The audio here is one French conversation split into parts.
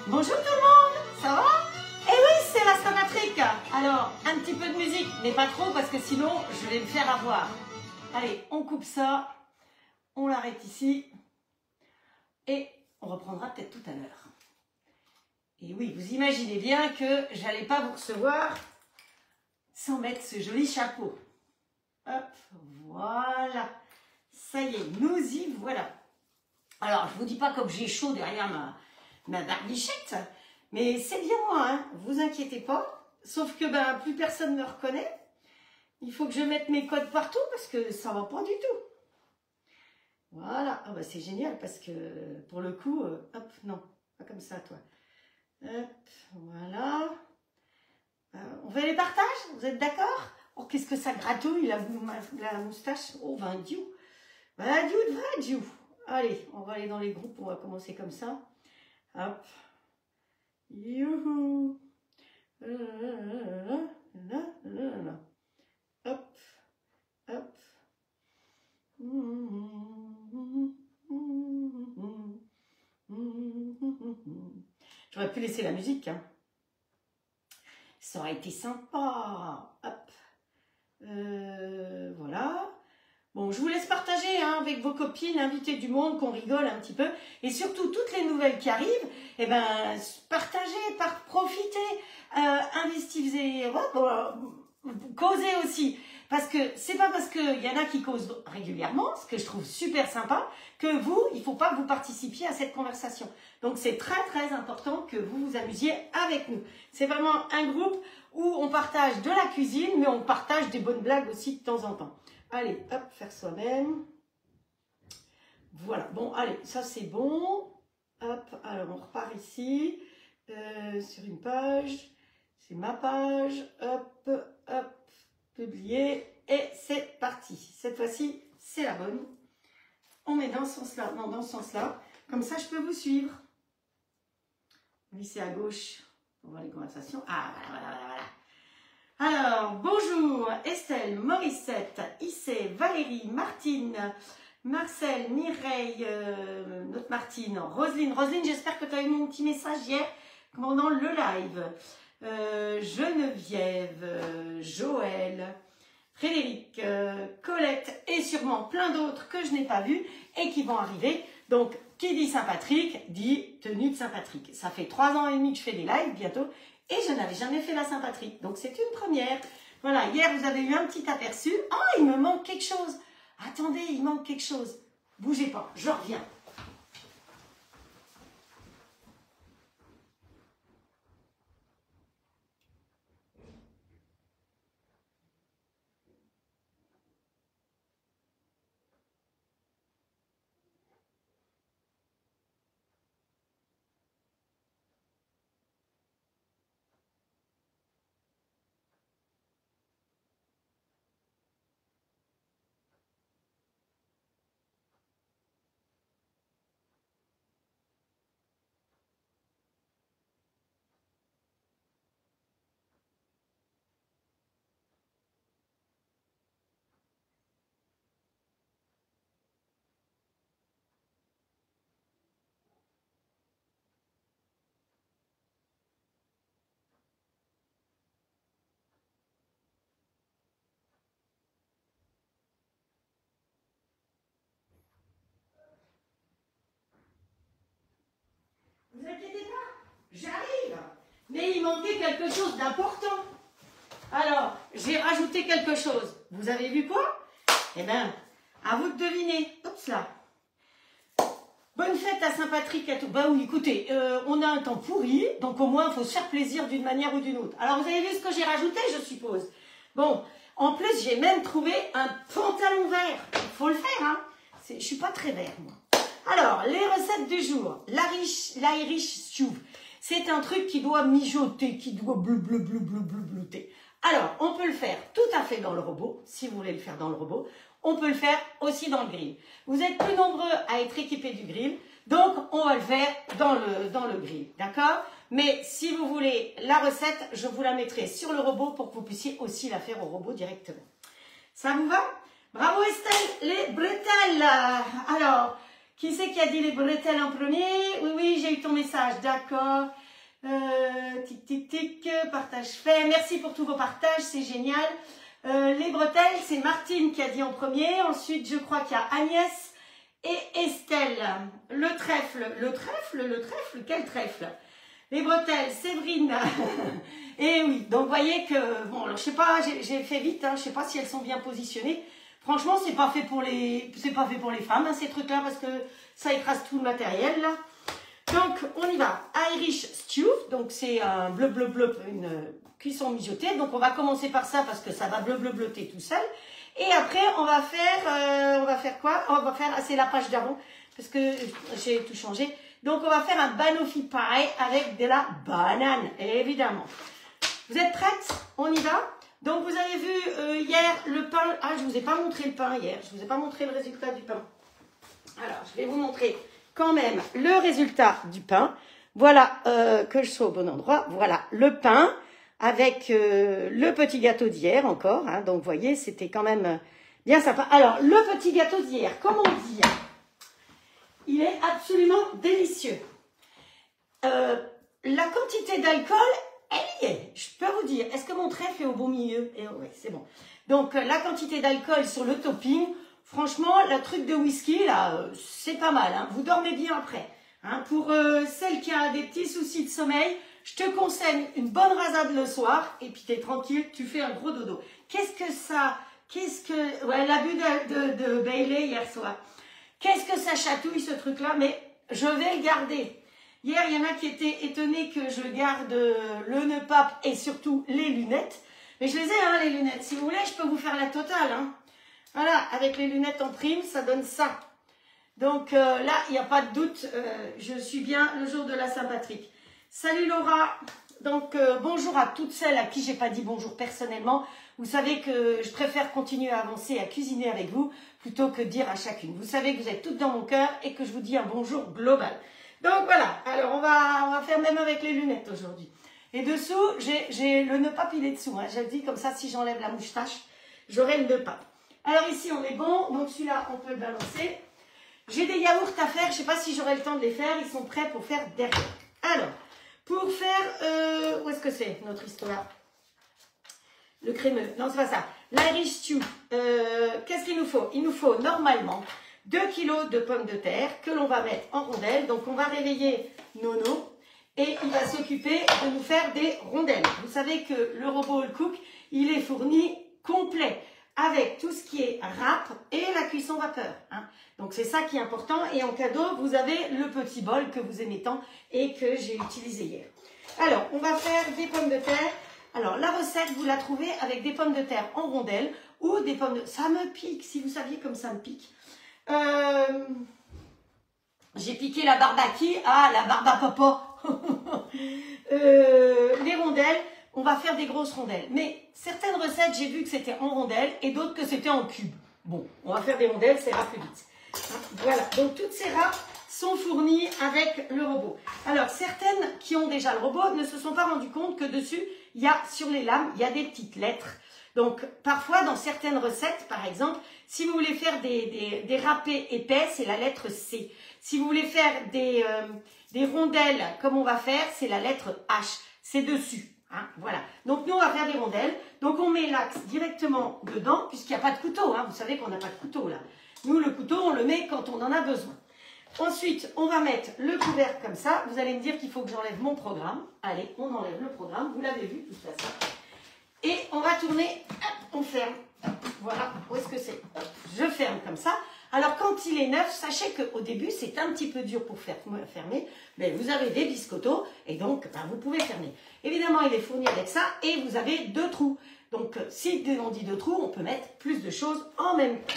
Bonjour tout le monde, ça va? Eh oui, c'est la Saint-Patrick. Alors, un petit peu de musique, mais pas trop parce que sinon, je vais me faire avoir. Allez, on coupe ça, on l'arrête ici et on reprendra peut-être tout à l'heure. Et oui, vous imaginez bien que j'allais pas vous recevoir sans mettre ce joli chapeau. Hop, voilà. Ça y est, nous y voilà. Alors, je vous dis pas comme j'ai chaud derrière ma barbichette, mais c'est bien moi, hein, vous inquiétez pas. Sauf que plus personne ne me reconnaît. Il faut que je mette mes codes partout parce que ça va pas du tout. Voilà, ah c'est génial parce que pour le coup, hop, non, pas comme ça toi. Hop, voilà. On fait les partages, vous êtes d'accord? Oh, qu'est-ce que ça gratouille la moustache. Oh, va diou. Allez, on va aller dans les groupes, on va commencer comme ça. Hop. Youhou. Hop. Hop. J'aurais pu laisser la musique, hein. Ça aurait été sympa. Hop. Voilà. Bon, je vous laisse partager hein, avec vos copines, inviter du monde, qu'on rigole un petit peu. Et surtout, toutes les nouvelles qui arrivent, eh ben, partagez, profitez, investissez, causez aussi. Parce que c'est pas parce qu'il y en a qui causent régulièrement, ce que je trouve super sympa, que vous, il ne faut pas que vous participiez à cette conversation. Donc c'est très très important que vous vous amusiez avec nous. C'est vraiment un groupe où on partage de la cuisine, mais on partage des bonnes blagues aussi de temps en temps. Allez, hop, faire soi-même. Voilà, bon, allez, ça c'est bon. Hop, alors on repart ici, sur une page. C'est ma page, hop, hop. Publier et c'est parti. Cette fois-ci, c'est la bonne. On met dans ce sens-là, non, dans ce sens-là. Comme ça, je peux vous suivre. Glissez à gauche pour voir les conversations. Ah, voilà. Alors, bonjour Estelle, Morissette, Issé, Valérie, Martine, Marcel, Mireille, notre Martine, Roselyne. Roselyne, j'espère que tu as eu mon petit message hier pendant le live. Geneviève, Joël, Frédéric, Colette et sûrement plein d'autres que je n'ai pas vus et qui vont arriver. Donc, qui dit Saint-Patrick, dit tenue de Saint-Patrick. Ça fait 3 ans et demi que je fais des lives bientôt et je n'avais jamais fait la Saint-Patrick. Donc, c'est une première. Voilà, hier, vous avez eu un petit aperçu. Ah, il me manque quelque chose. Attendez, il manque quelque chose. Bougez pas, je reviens. Ne vous inquiétez pas, j'arrive. Mais il manquait quelque chose d'important. Alors, j'ai rajouté quelque chose. Vous avez vu quoi? Eh bien, à vous de deviner. Oups là. Bonne fête à Saint-Patrick à tout. Bah oui, écoutez, on a un temps pourri, donc au moins, il faut se faire plaisir d'une manière ou d'une autre. Alors, vous avez vu ce que j'ai rajouté, je suppose. Bon, en plus, j'ai même trouvé un pantalon vert. Il faut le faire, hein. Je ne suis pas très vert, moi. Alors, les recettes du jour. L'Irish Stew. C'est un truc qui doit mijoter, qui doit bleuter. Alors, on peut le faire tout à fait dans le robot, si vous voulez le faire dans le robot. On peut le faire aussi dans le grill. Vous êtes plus nombreux à être équipés du grill, donc on va le faire dans le grill, d'accord? Mais si vous voulez la recette, je vous la mettrai sur le robot pour que vous puissiez aussi la faire au robot directement. Ça vous va? Bravo Estelle, les bretelles. Alors, Qui c'est qui a dit les bretelles en premier? Oui, oui, j'ai eu ton message, d'accord. Tic, tic, tic, partage fait. Merci pour tous vos partages, c'est génial. Les bretelles, c'est Martine qui a dit en premier. Ensuite, je crois qu'il y a Agnès et Estelle. Le trèfle, quel trèfle? Les bretelles, Séverine. Et oui, donc vous voyez que, bon, alors je sais pas, j'ai fait vite, hein, je sais pas si elles sont bien positionnées. Franchement, c'est pas fait pour les femmes, hein, ces trucs-là, parce que ça écrase tout le matériel, là. Donc, on y va. Irish stew, donc c'est un bleu, une cuisson mijotée. Donc, on va commencer par ça, parce que ça va bleuter tout seul. Et après, on va faire quoi? On va faire, c'est la page d'avant, parce que j'ai tout changé. Donc, on va faire un banoffee pie avec de la banane, évidemment. Vous êtes prêtes? On y va? Donc, vous avez vu hier le pain. Ah, je ne vous ai pas montré le pain hier. Je ne vous ai pas montré le résultat du pain. Alors, je vais vous montrer quand même le résultat du pain. Voilà, que je sois au bon endroit. Voilà, le pain avec le petit gâteau d'hier encore. Hein. Donc, vous voyez, c'était quand même bien sympa. Alors, le petit gâteau d'hier, comment dire? Il est absolument délicieux. La quantité d'alcool, elle y est. Je peux vous dire, est-ce que mon trèfle est au bon milieu? Et oui, c'est bon. Donc, la quantité d'alcool sur le topping, franchement, la truc de whisky, là, c'est pas mal. Hein. Vous dormez bien après. Hein. Pour celle qui a des petits soucis de sommeil, je te conseille une bonne rasade le soir. Et puis, tu es tranquille, tu fais un gros dodo. Ouais, elle a bu de Bailey hier soir. Qu'est-ce que ça chatouille, ce truc-là? Mais je vais le garder. Hier, il y en a qui étaient étonnés que je garde le nœud pape et surtout les lunettes. Mais je les ai, hein, les lunettes. Si vous voulez, je peux vous faire la totale. Hein. Voilà, avec les lunettes en prime, ça donne ça. Donc là, il n'y a pas de doute, je suis bien le jour de la Saint-Patrick. Salut Laura. Donc bonjour à toutes celles à qui j'ai pas dit bonjour personnellement. Vous savez que je préfère continuer à avancer, à cuisiner avec vous, plutôt que de dire à chacune. Vous savez que vous êtes toutes dans mon cœur et que je vous dis un bonjour global. Donc voilà, alors on va faire même avec les lunettes aujourd'hui. Et dessous, j'ai le nœud pape, il est dessous. Hein. Je le dis comme ça, si j'enlève la moustache, j'aurai le nœud pape. Alors ici, on est bon. Donc celui-là, on peut le balancer. J'ai des yaourts à faire. Je ne sais pas si j'aurai le temps de les faire. Ils sont prêts pour faire derrière. Alors, pour faire... où est-ce que c'est notre histoire? Le crémeux. Non, c'est pas ça. L'Irish stew. Qu'est-ce qu'il nous faut? Il nous faut normalement 2 kg de pommes de terre que l'on va mettre en rondelles. Donc, on va réveiller Nono et il va s'occuper de nous faire des rondelles. Vous savez que le robot All Cook, il est fourni complet avec tout ce qui est râpe et la cuisson vapeur. Hein. Donc, c'est ça qui est important. Et en cadeau, vous avez le petit bol que vous aimez tant et que j'ai utilisé hier. Alors, on va faire des pommes de terre. Alors, la recette, vous la trouvez avec des pommes de terre en rondelles ou des pommes de... Ça me pique, si vous saviez comme ça me pique. J'ai piqué la barbe à qui? Ah, la barbe à papa. Les rondelles, on va faire des grosses rondelles. Mais certaines recettes, j'ai vu que c'était en rondelles et d'autres que c'était en cubes. Bon, on va faire des rondelles, ça ira plus vite. Voilà, donc toutes ces râpes sont fournies avec le robot. Alors, certaines qui ont déjà le robot ne se sont pas rendues compte que dessus, il y a, sur les lames, il y a des petites lettres. Donc, parfois, dans certaines recettes, par exemple, si vous voulez faire des râpés épais, c'est la lettre C. Si vous voulez faire des rondelles, comme on va faire, c'est la lettre H. C'est dessus. Hein, voilà. Donc, nous, on va faire des rondelles. Donc, on met l'axe directement dedans, puisqu'il n'y a pas de couteau. Hein. Vous savez qu'on n'a pas de couteau, là. Nous, le couteau, on le met quand on en a besoin. Ensuite, on va mettre le couvercle comme ça. Vous allez me dire qu'il faut que j'enlève mon programme. Allez, on enlève le programme. Vous l'avez vu, de toute façon. Et on va tourner. Hop, on ferme. Hop, voilà. Où est-ce que c'est? Je ferme comme ça. Alors, quand il est neuf, sachez qu'au début, c'est un petit peu dur pour fermer. Mais vous avez des biscottos et donc, ben, vous pouvez fermer. Évidemment, il est fourni avec ça et vous avez 2 trous. Donc, si on dit 2 trous, on peut mettre plus de choses en même temps.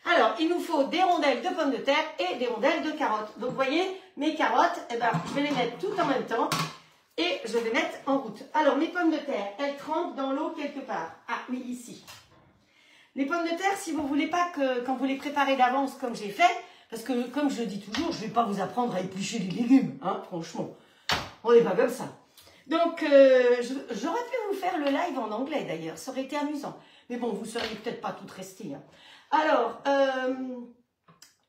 Alors, il nous faut des rondelles de pommes de terre et des rondelles de carottes. Donc, vous voyez, mes carottes, eh ben, je vais les mettre toutes en même temps et je vais les mettre en route. Alors, mes pommes de terre, elles trempent dans l'eau quelque part. Ah, oui, ici. Les pommes de terre, si vous ne voulez pas que, quand vous les préparez d'avance comme j'ai fait, parce que, comme je le dis toujours, je ne vais pas vous apprendre à éplucher les légumes, hein, franchement. On n'est pas comme ça. Donc, j'aurais pu vous faire le live en anglais, d'ailleurs. Ça aurait été amusant. Mais bon, vous ne seriez peut-être pas toutes restées. Hein. Alors,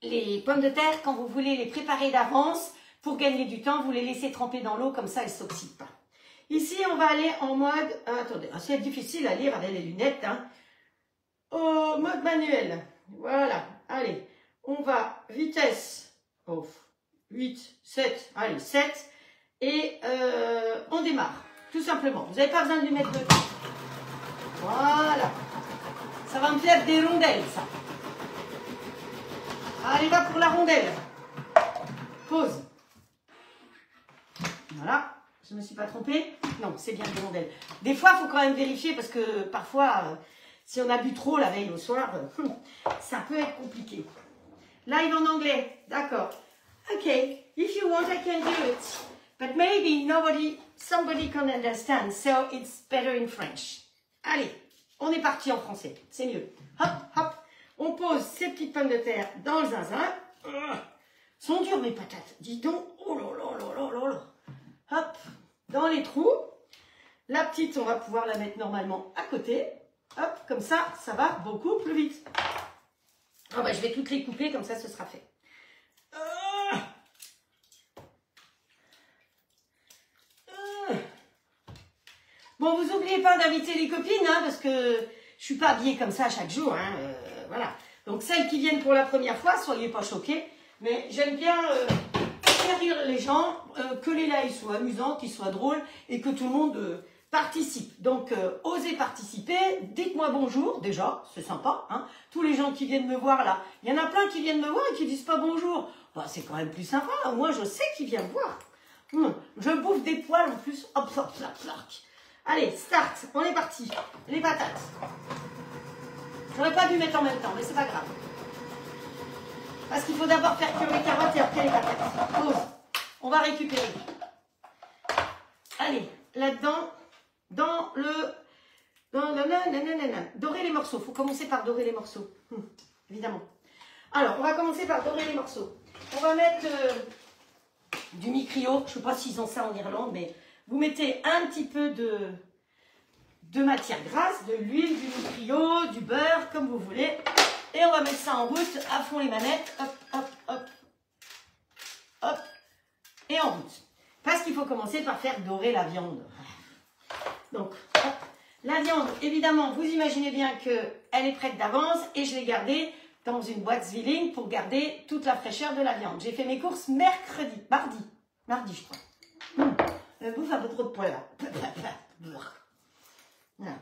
les pommes de terre, quand vous voulez les préparer d'avance, pour gagner du temps, vous les laissez tremper dans l'eau, comme ça elles ne s'oxydent pas. Ici, on va aller en mode... attendez, c'est difficile à lire avec les lunettes. Hein. Au mode manuel. Voilà, allez. On va, vitesse, 8, 7, allez, 7. Et on démarre, tout simplement. Vous n'avez pas besoin de lui mettre de temps. Voilà. Ça va me faire des rondelles, ça. Allez, va pour la rondelle. Pause. Voilà. Je ne me suis pas trompée. Non, c'est bien des rondelles. Des fois, il faut quand même vérifier parce que parfois, si on a bu trop la veille au soir, ça peut être compliqué. Live en anglais. D'accord. Ok. If you want, I can do it. But maybe somebody can understand, so it's better in French. Allez, on est parti en français. C'est mieux. Hop, hop. On pose ces petites pommes de terre dans le zinzin. Sont dures mes patates. Dis donc. Oh là là là là là là. Hop, dans les trous. La petite, on va pouvoir la mettre normalement à côté. Hop, comme ça, ça va beaucoup plus vite. Ah bah, je vais toutes les couper, comme ça, ce sera fait. Bon, vous n'oubliez pas d'inviter les copines, hein, parce que je ne suis pas habillée comme ça chaque jour. Hein, voilà. Donc, celles qui viennent pour la première fois, soyez pas choquées. Mais j'aime bien faire rire les gens, que les lives soient amusants, qu'ils soient drôles et que tout le monde participe. Donc, osez participer. Dites-moi bonjour, déjà, c'est sympa. Hein. Tous les gens qui viennent me voir là, il y en a plein qui viennent me voir et qui ne disent pas bonjour. Bah, c'est quand même plus sympa. Moi, je sais qui vient me voir. Je bouffe des poils en plus. Hop, hop, hop, hop. Allez, start, on est parti. Les patates. J'aurais pas dû mettre en même temps, mais c'est pas grave. Parce qu'il faut d'abord faire cuire les carottes et après les patates. Pause. On va récupérer. Allez, là-dedans, dans le... dorer les morceaux. Il faut commencer par dorer les morceaux. Évidemment. Alors, on va commencer par dorer les morceaux. On va mettre du micrio. Je ne sais pas s'ils ont ça en Irlande, mais... Vous mettez un petit peu de matière grasse, de l'huile, du micrio, du beurre, comme vous voulez. Et on va mettre ça en route, à fond les manettes. Hop, hop, hop. Hop. Et en route. Parce qu'il faut commencer par faire dorer la viande. Donc, hop. La viande, évidemment, vous imaginez bien qu'elle est prête d'avance. Et je l'ai gardée dans une boîte Zwilling pour garder toute la fraîcheur de la viande. J'ai fait mes courses mardi, je crois. Elle bouffe un peu trop de poils là. Voilà.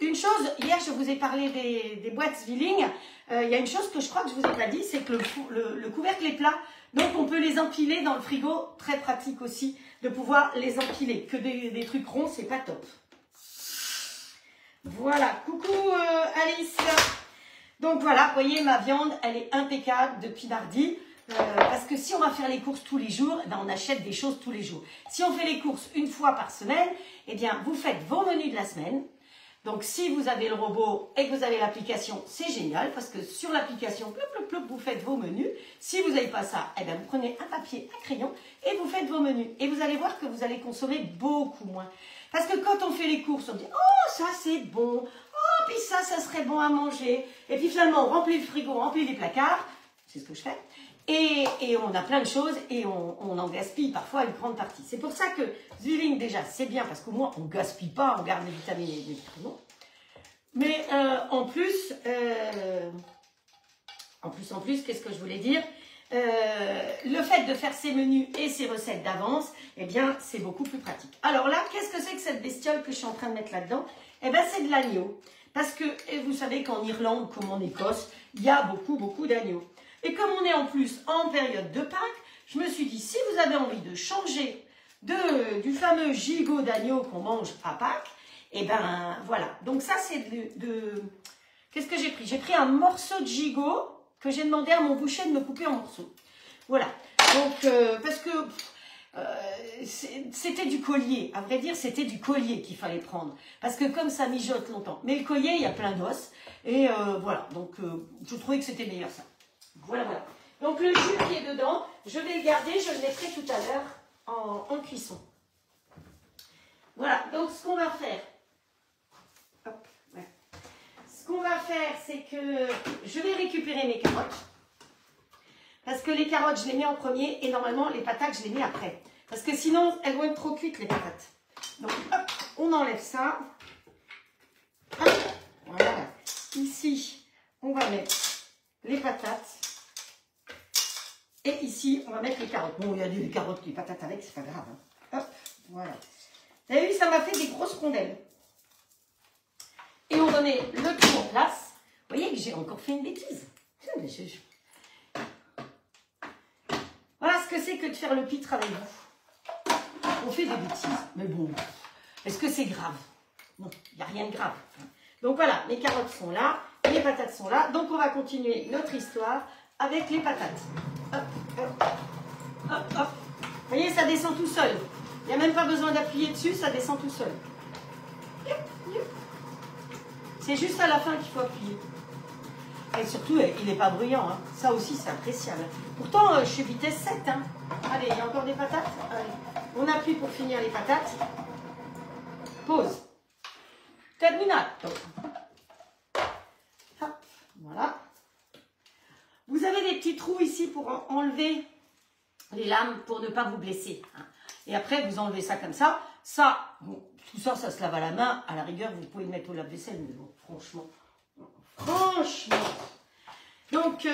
Une chose, hier je vous ai parlé des boîtes Zwilling. Il y a une chose que je crois que je vous ai pas dit, c'est que le couvercle est plat. Donc on peut les empiler dans le frigo. Très pratique aussi de pouvoir les empiler. Que des trucs ronds, c'est pas top. Voilà. Coucou Alice. Donc voilà, vous voyez ma viande, elle est impeccable depuis mardi. Parce que si on va faire les courses tous les jours, ben on achète des choses tous les jours. Si on fait les courses une fois par semaine, eh bien, vous faites vos menus de la semaine. Donc, si vous avez le robot et que vous avez l'application, c'est génial parce que sur l'application, vous faites vos menus. Si vous n'avez pas ça, eh bien, vous prenez un papier, un crayon et vous faites vos menus. Et vous allez voir que vous allez consommer beaucoup moins. Parce que quand on fait les courses, on dit « Oh, ça c'est bon. Oh, puis ça serait bon à manger. » Et puis finalement, on remplit le frigo, on remplit les placards. C'est ce que je fais. Et on a plein de choses et on en gaspille parfois une grande partie. C'est pour ça que Zwilling, déjà, c'est bien parce qu'au moins, on ne gaspille pas, on garde les vitamines et les nutriments. Mais en plus, qu'est-ce que je voulais dire? Le fait de faire ses menus et ses recettes d'avance, eh bien, c'est beaucoup plus pratique. Alors là, qu'est-ce que c'est que cette bestiole que je suis en train de mettre là-dedans? Eh bien, c'est de l'agneau. Parce que vous savez qu'en Irlande, comme en Écosse, il y a beaucoup d'agneaux. Et comme on est en plus en période de Pâques, je me suis dit, si vous avez envie de changer du fameux gigot d'agneau qu'on mange à Pâques, et ben voilà. Donc ça, c'est Qu'est-ce que j'ai pris? J'ai pris un morceau de gigot que j'ai demandé à mon boucher de me couper en morceaux. Voilà. Donc, parce que c'était du collier. À vrai dire, c'était du collier qu'il fallait prendre. Parce que comme ça mijote longtemps. Mais le collier, il y a plein d'os. Et voilà. Donc, je trouvais que c'était meilleur ça. Voilà. Donc, le jus qui est dedans, je vais le garder. Je le mettrai tout à l'heure en cuisson. Voilà. Donc, ce qu'on va faire. Hop. Ouais. Ce qu'on va faire, c'est que je vais récupérer mes carottes. Parce que les carottes, je les mets en premier et normalement, les patates, je les mets après. Parce que sinon, elles vont être trop cuites, les patates. Donc, hop, on enlève ça. Hop, voilà. Ici, on va mettre les patates. Et ici, on va mettre les carottes. Bon, il y a des carottes, les patates avec, c'est pas grave. Hein. Hop, voilà. Vous avez vu, ça m'a fait des grosses rondelles. Et on remet le tout en place. Vous voyez que j'ai encore fait une bêtise. Voilà ce que c'est que de faire le pitre avec vous. On fait des bêtises, mais bon, est-ce que c'est grave? Non, il n'y a rien de grave. Donc voilà, les carottes sont là, les patates sont là. Donc on va continuer notre histoire avec les patates. Hop, hop, hop, hop. Vous voyez, ça descend tout seul. Il n'y a même pas besoin d'appuyer dessus, ça descend tout seul. C'est juste à la fin qu'il faut appuyer. Et surtout, il n'est pas bruyant. Hein. Ça aussi, c'est appréciable. Pourtant, je suis vitesse 7. Hein. Allez, il y a encore des patates. Allez. On appuie pour finir les patates. Pause. Terminato. Hop, voilà. Vous avez des petits trous ici pour enlever les lames pour ne pas vous blesser. Hein. Et après, vous enlevez ça comme ça. Ça, bon, tout ça, ça se lave à la main. À la rigueur, vous pouvez le mettre au lave-vaisselle. Mais bon, franchement. Donc,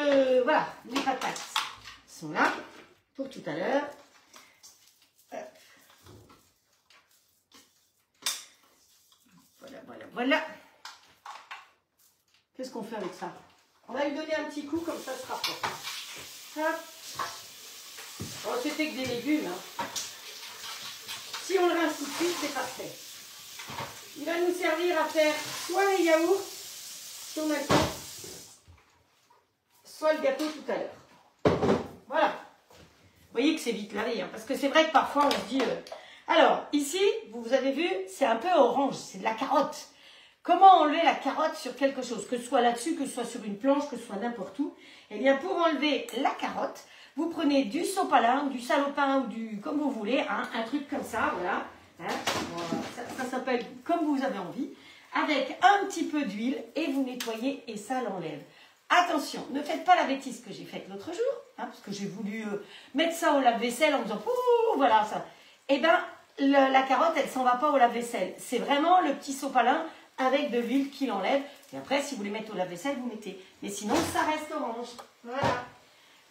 voilà, les patates sont là pour tout à l'heure. Voilà, voilà, voilà. Qu'est-ce qu'on fait avec ça? On va lui donner un petit coup, comme ça sera propre. Hop. Bon, c'était que des légumes. Hein. Si on le rince tout de suite, c'est parfait. Il va nous servir à faire soit les yaourts, si on a le temps, soit le gâteau tout à l'heure. Voilà. Vous voyez que c'est vite lavé, hein, parce que c'est vrai que parfois on se dit... Alors, ici, vous avez vu, c'est un peu orange, c'est de la carotte. Comment enlever la carotte sur quelque chose, que ce soit là-dessus, que ce soit sur une planche, que ce soit n'importe où? Eh bien, pour enlever la carotte, vous prenez du sopalin, du salopin ou du... comme vous voulez, hein, un truc comme ça, voilà. Hein, ça s'appelle comme vous avez envie. Avec un petit peu d'huile et vous nettoyez et ça l'enlève. Attention, ne faites pas la bêtise que j'ai faite l'autre jour, hein, parce que j'ai voulu mettre ça au lave-vaisselle en me disant « Ouh, voilà ça ». Eh bien, la carotte, elle ne s'en va pas au lave-vaisselle. C'est vraiment le petit sopalin avec de l'huile qui l'enlève. Et après, si vous voulez mettre au lave-vaisselle, vous mettez. Mais sinon, ça reste orange. Voilà.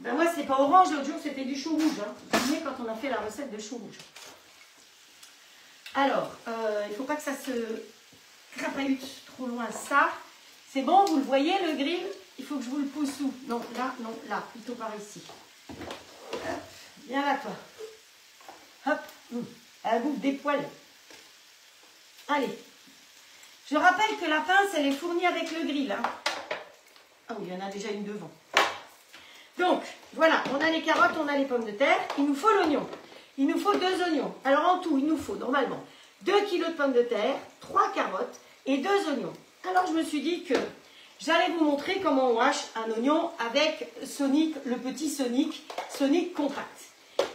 Ben moi, c'est pas orange, l'autre jour, c'était du chou rouge. Hein. Vous vous souvenez quand on a fait la recette de chou rouge. Alors, il ne faut pas que ça se crapahute trop loin, ça. C'est bon, vous le voyez, le grill? Il faut que je vous le pousse où? Non, là, plutôt par ici. Hop, viens là, toi. Hop, elle bouffe des poils. Allez. Je rappelle que la pince, elle est fournie avec le grill. Hein. Ah oui, il y en a déjà une devant. Donc, voilà, on a les carottes, on a les pommes de terre. Il nous faut l'oignon. Il nous faut 2 oignons. Alors, en tout, il nous faut, normalement, 2 kg de pommes de terre, 3 carottes et 2 oignons. Alors, je me suis dit que j'allais vous montrer comment on hache un oignon avec Sonic, le petit Sonic compact.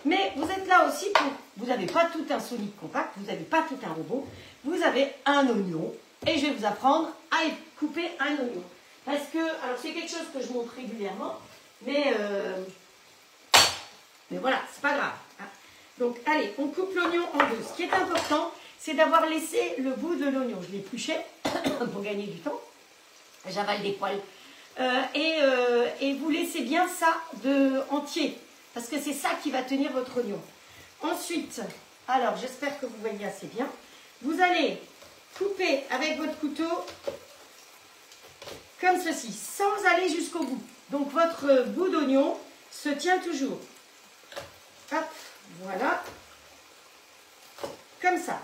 Mais vous êtes là aussi pour... Vous n'avez pas tout un Sonic compact, vous n'avez pas tout un robot. Vous avez un oignon. Et je vais vous apprendre à couper un oignon. Parce que, alors c'est quelque chose que je montre régulièrement, mais voilà, c'est pas grave. Hein. Donc, allez, on coupe l'oignon en deux. Ce qui est important, c'est d'avoir laissé le bout de l'oignon. Je l'ai épluché pour gagner du temps. J'avale des poils. Et vous laissez bien ça entier. Parce que c'est ça qui va tenir votre oignon. Ensuite, alors j'espère que vous voyez assez bien. Vous allez couper avec votre couteau comme ceci, sans aller jusqu'au bout. Donc votre bout d'oignon se tient toujours. Hop, voilà. Comme ça.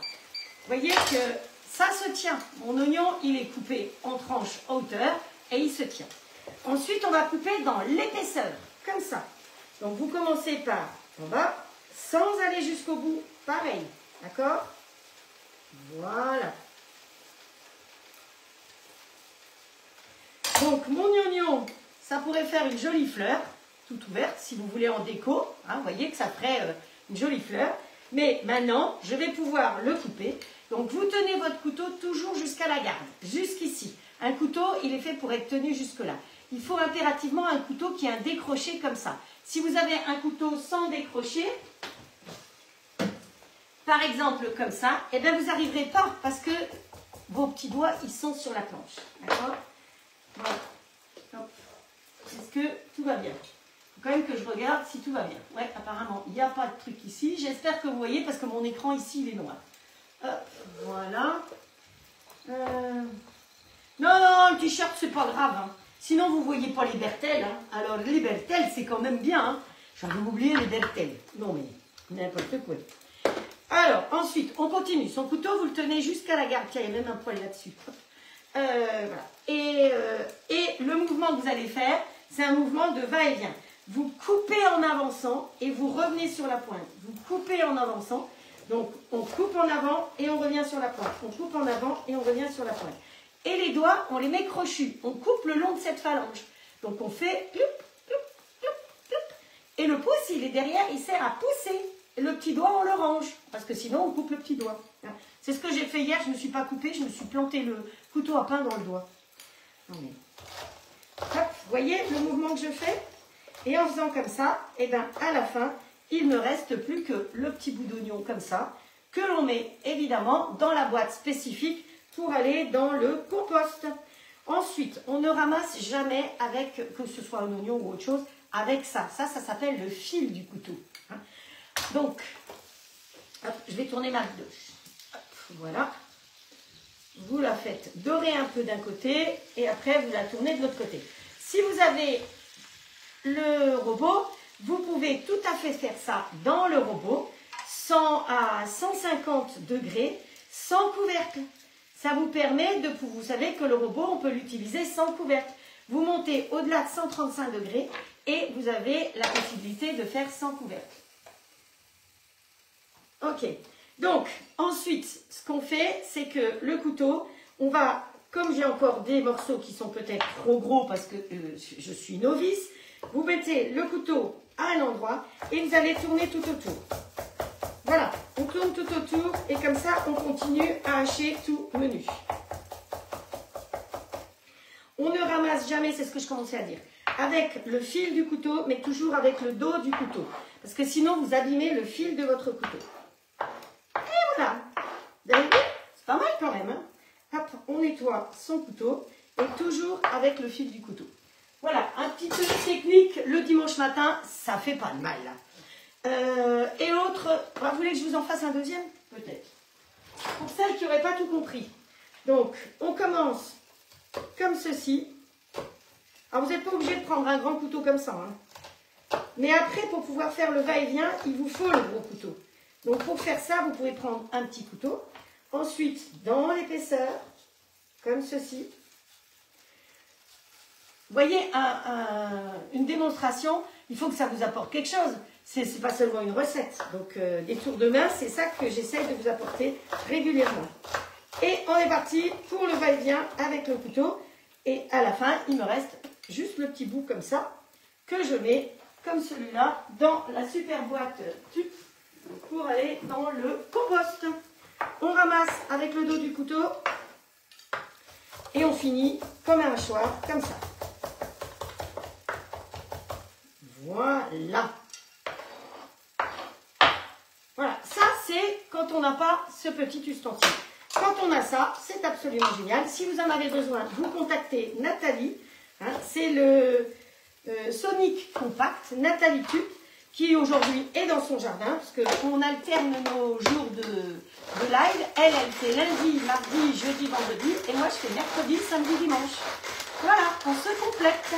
Vous voyez que ça se tient. Mon oignon, il est coupé en tranches à hauteur et il se tient. Ensuite, on va couper dans l'épaisseur, comme ça. Donc vous commencez par en bas, sans aller jusqu'au bout, pareil. D'accord? Voilà. Donc mon oignon, ça pourrait faire une jolie fleur, toute ouverte, si vous voulez en déco. Hein, vous voyez que ça ferait une jolie fleur. Mais maintenant, je vais pouvoir le couper. Donc vous tenez votre couteau toujours jusqu'à la garde, jusqu'ici. Un couteau, il est fait pour être tenu jusque-là. Il faut impérativement un couteau qui a un décroché comme ça. Si vous avez un couteau sans décroché, par exemple comme ça, eh bien vous n'arriverez pas parce que vos petits doigts, ils sont sur la planche. D'accord? Voilà. Est-ce que tout va bien? Il faut quand même que je regarde si tout va bien. Ouais, apparemment, il n'y a pas de truc ici. J'espère que vous voyez parce que mon écran ici, il est noir. Hop, voilà. Non, le t-shirt, c'est pas grave. Hein. Sinon, vous ne voyez pas les bertelles. Hein. Alors, les bertelles, c'est quand même bien. Hein. J'avais oublié les bertelles. Non, mais n'importe quoi. Alors, ensuite, on continue. Son couteau, vous le tenez jusqu'à la garde. Tiens, il y a même un poil là-dessus. Voilà. Et le mouvement que vous allez faire, c'est un mouvement de va-et-vient. Vous coupez en avançant et vous revenez sur la pointe. Vous coupez en avançant. Donc, on coupe en avant et on revient sur la pointe. On coupe en avant et on revient sur la pointe. Et les doigts, on les met crochus. On coupe le long de cette phalange. Donc, on fait... Et le pouce, il est derrière, il sert à pousser. Et le petit doigt, on le range. Parce que sinon, on coupe le petit doigt. C'est ce que j'ai fait hier. Je ne me suis pas coupée. Je me suis planté le couteau à pain dans le doigt. Non, mais... Hop, vous voyez le mouvement que je fais? Et en faisant comme ça, et bien, à la fin... il ne reste plus que le petit bout d'oignon comme ça, que l'on met évidemment dans la boîte spécifique pour aller dans le compost. Ensuite, on ne ramasse jamais avec, que ce soit un oignon ou autre chose, avec ça. Ça s'appelle le fil du couteau. Donc, hop, je vais tourner ma gauche. Voilà. Vous la faites dorer un peu d'un côté et après vous la tournez de l'autre côté. Si vous avez le robot, vous pouvez tout à fait faire ça dans le robot, à 150 degrés, sans couvercle. Ça vous permet de... Vous savez que le robot, on peut l'utiliser sans couvercle. Vous montez au-delà de 135 degrés et vous avez la possibilité de faire sans couvercle. Ok. Donc, ensuite, ce qu'on fait, c'est que le couteau, on va... Comme j'ai encore des morceaux qui sont peut-être trop gros parce que je suis novice, vous mettez le couteau à un endroit et vous allez tourner tout autour. Voilà, on tourne tout autour et comme ça, on continue à hacher tout menu. On ne ramasse jamais, c'est ce que je commençais à dire, avec le fil du couteau, mais toujours avec le dos du couteau. Parce que sinon, vous abîmez le fil de votre couteau. Et voilà. Vous avez vu? C'est pas mal quand même. Hein? Hop, on nettoie son couteau et toujours avec le fil du couteau. Voilà, un petit peu de technique le dimanche matin, ça fait pas de mal. Et l'autre, vous voulez que je vous en fasse un deuxième? Peut-être. Pour celles qui n'auraient pas tout compris. Donc, on commence comme ceci. Alors, vous n'êtes pas obligé de prendre un grand couteau comme ça. Hein. Mais après, pour pouvoir faire le va-et-vient, il vous faut le gros couteau. Donc, pour faire ça, vous pouvez prendre un petit couteau. Ensuite, dans l'épaisseur, comme ceci. Vous voyez, une démonstration, il faut que ça vous apporte quelque chose. Ce n'est pas seulement une recette. Donc, des tours de main, c'est ça que j'essaye de vous apporter régulièrement. Et on est parti pour le va-et-vient avec le couteau. Et à la fin, il me reste juste le petit bout comme ça, que je mets, comme celui-là, dans la super boîte tube pour aller dans le compost. On ramasse avec le dos du couteau et on finit comme un hachoir, comme ça. Voilà. Voilà, ça c'est quand on n'a pas ce petit ustensile. Quand on a ça, c'est absolument génial. Si vous en avez besoin, vous contactez Nathalie. Hein, c'est le Sonic Compact, Nathalie Tube, qui aujourd'hui est dans son jardin, parce qu'on alterne nos jours de live. Elle fait lundi, mardi, jeudi, vendredi, et moi je fais mercredi, samedi, dimanche. Voilà, on se complète.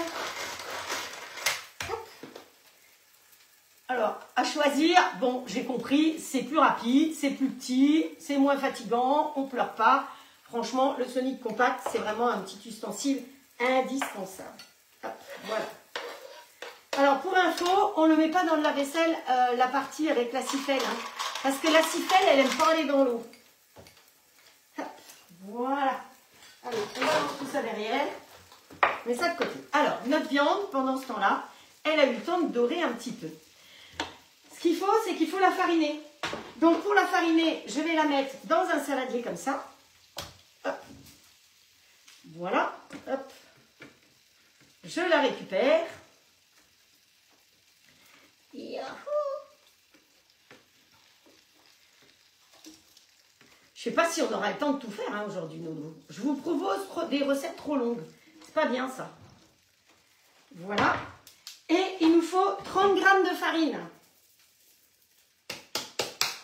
Alors, à choisir, bon, j'ai compris, c'est plus rapide, c'est plus petit, c'est moins fatigant, on ne pleure pas. Franchement, le Sonic Compact, c'est vraiment un petit ustensile indispensable. Hop, voilà. Alors, pour info, on ne le met pas dans le lave-vaisselle, la partie avec la sifelle. Hein, parce que la sifelle, elle n'aime pas aller dans l'eau. Voilà. Allez, on balance tout ça derrière. On met ça de côté. Alors, notre viande, pendant ce temps-là, elle a eu le temps de dorer un petit peu. Ce qu'il faut, c'est qu'il faut la fariner. Donc, pour la fariner, je vais la mettre dans un saladier comme ça. Hop. Voilà, hop. Je la récupère. Yahoo! Je ne sais pas si on aura le temps de tout faire hein, aujourd'hui, Nono. Je vous propose des recettes trop longues. C'est pas bien ça. Voilà. Et il nous faut 30 g de farine.